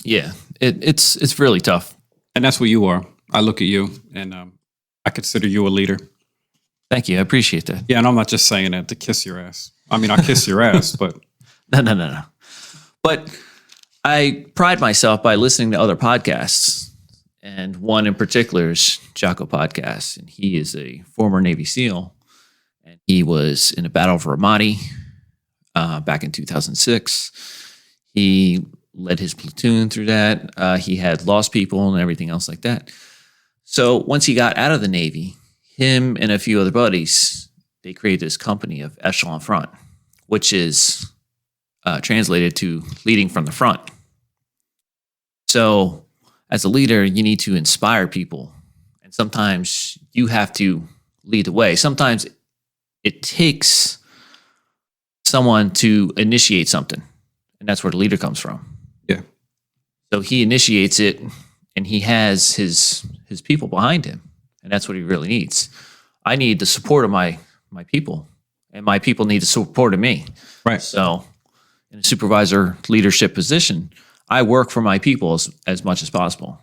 Yeah, it's really tough. And that's what you are. I look at you, and I consider you a leader. Thank you. I appreciate that. Yeah, and I'm not just saying that to kiss your ass. I mean, I kiss your ass, but... No. But I pride myself by listening to other podcasts, and one in particular is Jocko Podcast, and he is a former Navy SEAL, and he was in a battle for Ramadi back in 2006. He led his platoon through that. He had lost people and everything else like that. So once he got out of the Navy, him and a few other buddies, they created this company of Echelon Front, which is translated to leading from the front. So as a leader, you need to inspire people. And sometimes you have to lead the way. Sometimes it takes someone to initiate something. And that's where the leader comes from. Yeah. So he initiates it, and he has his people behind him. And that's what he really needs. I need the support of my people, and my people need the support of me. Right. So in a supervisor leadership position, I work for my people as much as possible.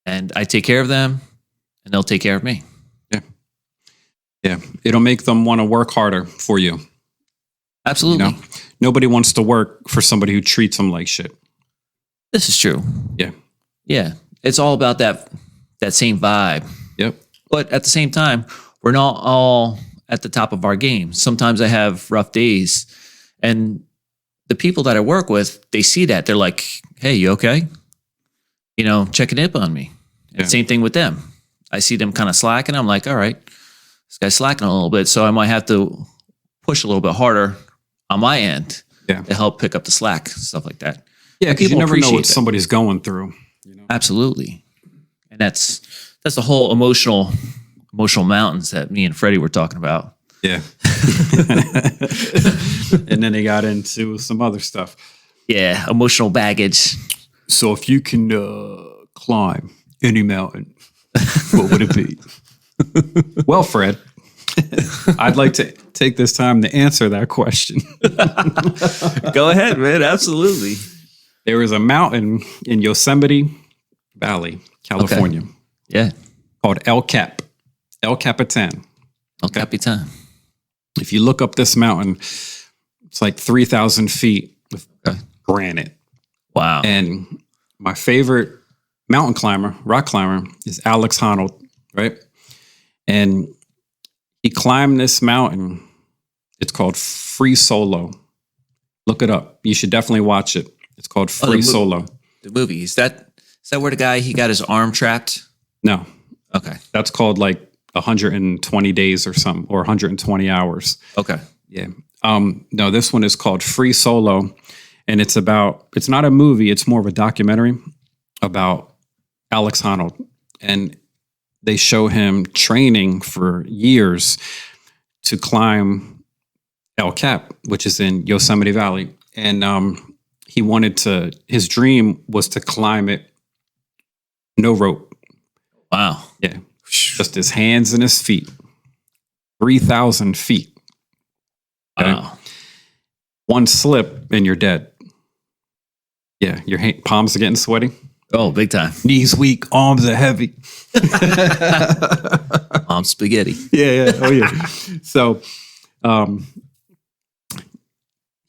And I take care of them, and they'll take care of me. Yeah. Yeah. It'll make them want to work harder for you. Absolutely. Nobody wants to work for somebody who treats them like shit. This is true. Yeah. Yeah. It's all about that same vibe. Yep. But at the same time, we're not all at the top of our game. Sometimes I have rough days, and the people that I work with, they see that. They're like, hey, you okay? Checking in on me. And same thing with them. I see them kind of slacking. I'm like, all right, this guy's slacking a little bit. So I might have to push a little bit harder on my end to help pick up the slack, stuff like that. Yeah, because you never know what somebody's going through. Absolutely. And that's the whole emotional mountains that me and Freddie were talking about. Yeah. And then they got into some other stuff. Yeah, emotional baggage. So if you can climb any mountain, what would it be? Well, Fred, I'd like to take this time to answer that question. Go ahead, man. Absolutely. There is a mountain in Yosemite Valley, California. Okay. Yeah. Called El Capitan. El Capitan. If you look up this mountain, it's like 3,000 feet of granite. Wow. And my favorite mountain climber, rock climber, is Alex Honnold, right? And he climbed this mountain. It's called Free Solo. Look it up. You should definitely watch it. It's called Free Solo. The movie. Is that where the guy, he got his arm trapped? No. Okay. That's called like 120 days or something, or 120 hours. Okay. Yeah. No, this one is called Free Solo. And it's not a movie, it's more of a documentary about Alex Honnold. And they show him training for years to climb El Cap, which is in Yosemite Valley. And his dream was to climb it, no rope. Wow. Yeah. Just his hands and his feet. 3,000 feet. Okay? Wow. One slip and you're dead. Yeah. Your palms are getting sweaty. Oh, big time. Knees weak, arms are heavy. Spaghetti. Yeah. Oh, yeah. So,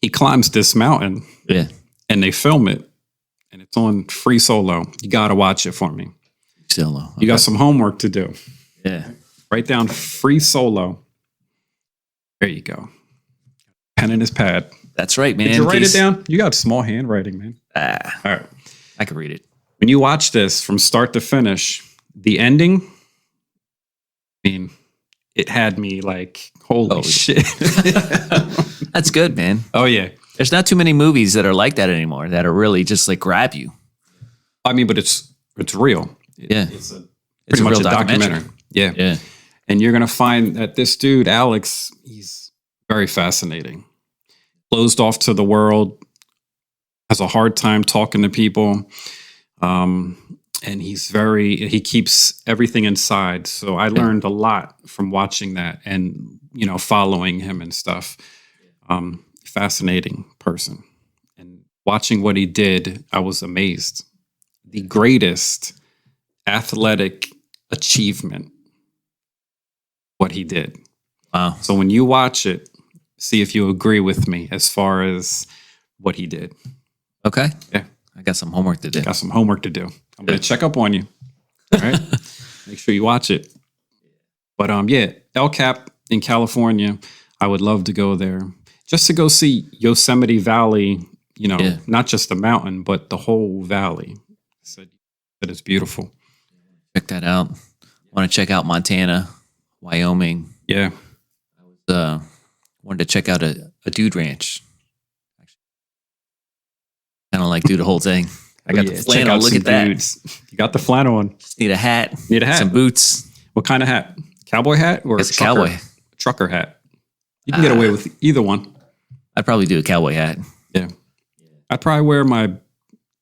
he climbs this mountain Yeah. and they film it and it's on Free Solo. You got to watch it for me. Solo. Okay. You got some homework to do. Yeah. Write down Free Solo. There you go. Pen and his pad. That's right, man. Did you write it down? You got small handwriting, man. All right. I can read it. When you watch this from start to finish, the ending, I mean, it had me like, holy shit. That's good, man. Oh, yeah. There's not too many movies that are like that anymore that are really just like grab you. I mean, but it's real. Yeah. It's pretty much a documentary. Yeah. Yeah. And you're going to find that this dude, Alex, he's very fascinating. Closed off to the world, has a hard time talking to people. And he keeps everything inside. So I learned a lot from watching that and, following him and stuff. Fascinating person. And watching what he did, I was amazed. The greatest athletic achievement, what he did. Wow. So when you watch it, see if you agree with me as far as what he did. Okay. Yeah. I got some homework to do. Got some homework to do. I'm going to check up on you. All right. Make sure you watch it. But El Cap in California, I would love to go there just to go see Yosemite Valley, not just the mountain, but the whole valley. So that is beautiful. Check that out. Want to check out Montana, Wyoming. Yeah. Wanted to check out a dude ranch. Kind of like do the whole thing. I got the flannel. Look at that. Dudes. You got the flannel on. Just need a hat. Need a hat. Some boots. What kind of hat? Cowboy hat or It's a cowboy. Trucker hat. You can get away with either one. I'd probably do a cowboy hat. Yeah. I'd probably wear my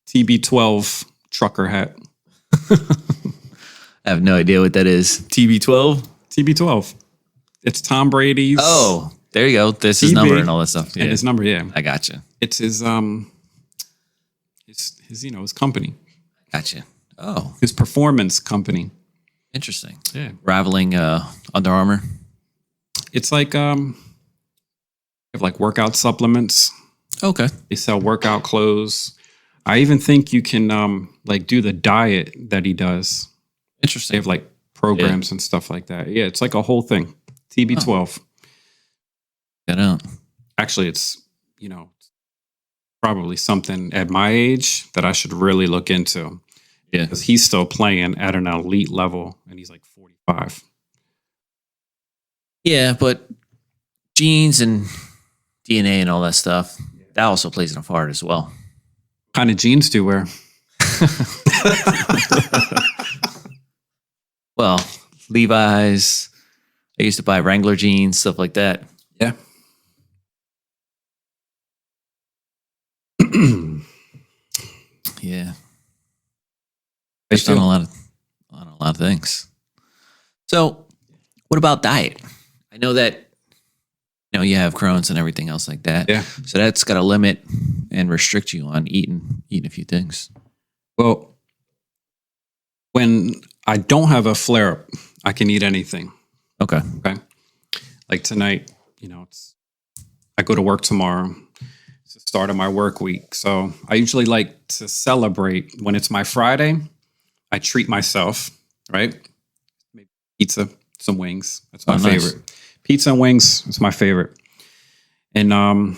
TB12 trucker hat. I have no idea what that is. TB12? TB12. It's Tom Brady's. Oh, there you go. This is number and all that stuff. Yeah. And his number, yeah. I gotcha. It's his his company. Gotcha. Oh. His performance company. Interesting. Yeah. Rivaling Under Armour. It's like they have like workout supplements. Okay. They sell workout clothes. I even think you can do the diet that he does. Interesting. They have like programs and stuff like that. Yeah, it's like a whole thing. TB12. Get out. Actually, it's probably something at my age that I should really look into. Yeah. Because he's still playing at an elite level and he's like 45. Yeah, but genes and DNA and all that stuff, that also plays in a part as well. What kind of jeans do you wear? Well, Levi's. I used to buy Wrangler jeans, stuff like that. Yeah. Yeah. I've done a lot of things. So, what about diet? I know that you have Crohn's and everything else like that. Yeah. So that's got to limit and restrict you on eating a few things. Well, when I don't have a flare up, I can eat anything. Okay. Okay. Like tonight, I go to work tomorrow. It's the start of my work week. So I usually like to celebrate when it's my Friday. I treat myself, right? Maybe pizza, some wings. That's my favorite. Pizza and wings is my favorite. And on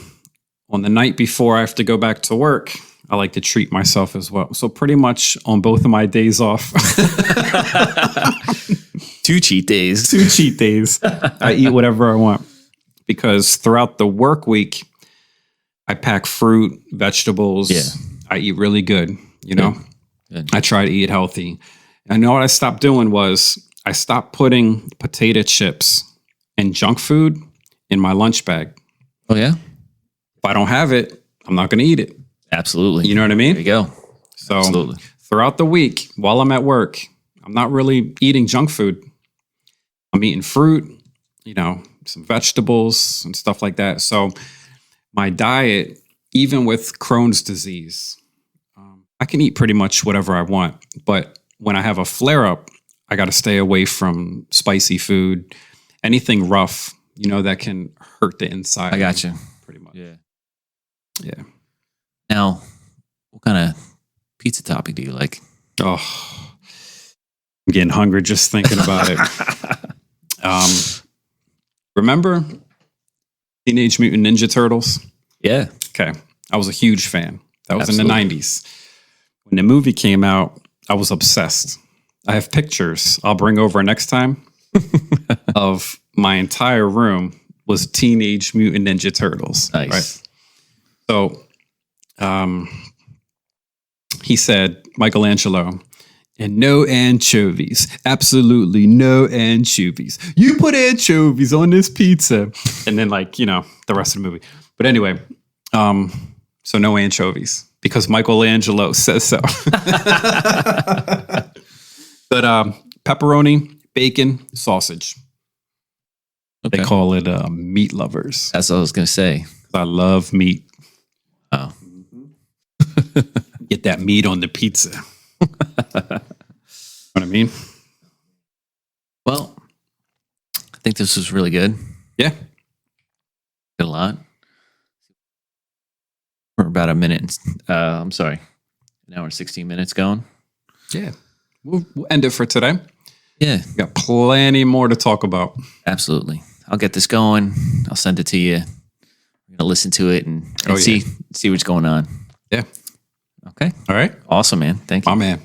the night before I have to go back to work, I like to treat myself as well. So pretty much on both of my days off. 2 cheat days. 2 cheat days. I eat whatever I want. Because throughout the work week, I pack fruit, vegetables. Yeah. I eat really good, Good. I try to eat healthy. And I know what I stopped doing was I stopped putting potato chips and junk food in my lunch bag. Oh, yeah? If I don't have it, I'm not going to eat it. Absolutely. You know what I mean? There you go. So Absolutely. Throughout the week, while I'm at work, I'm not really eating junk food. I'm eating fruit, some vegetables and stuff like that. So my diet, even with Crohn's disease, I can eat pretty much whatever I want. But when I have a flare-up, I got to stay away from spicy food, anything rough, that can hurt the inside. I got you. Pretty much. Yeah. Yeah. Now, what kind of pizza topping do you like? Oh, I'm getting hungry just thinking about it. Remember Teenage Mutant Ninja Turtles? Yeah. Okay. I was a huge fan. That was Absolutely. in the 90s. When the movie came out, I was obsessed. I have pictures I'll bring over next time of my entire room was Teenage Mutant Ninja Turtles. Nice. Right? So he said, Michelangelo, and no anchovies. Absolutely no anchovies. You put anchovies on this pizza. And then the rest of the movie. But anyway, so no anchovies because Michelangelo says so. But pepperoni, bacon, sausage. Okay. They call it meat lovers. That's what I was going to say. I love meat. Oh. Get that meat on the pizza. What I mean? Well, I think this was really good. Yeah. Did a lot. We're about an hour and 16 minutes going. Yeah. We'll end it for today. Yeah. We got plenty more to talk about. Absolutely. I'll get this going. I'll send it to you. We're going to listen to it and see what's going on. Yeah. Okay. All right. Awesome, man. Thank you. My man.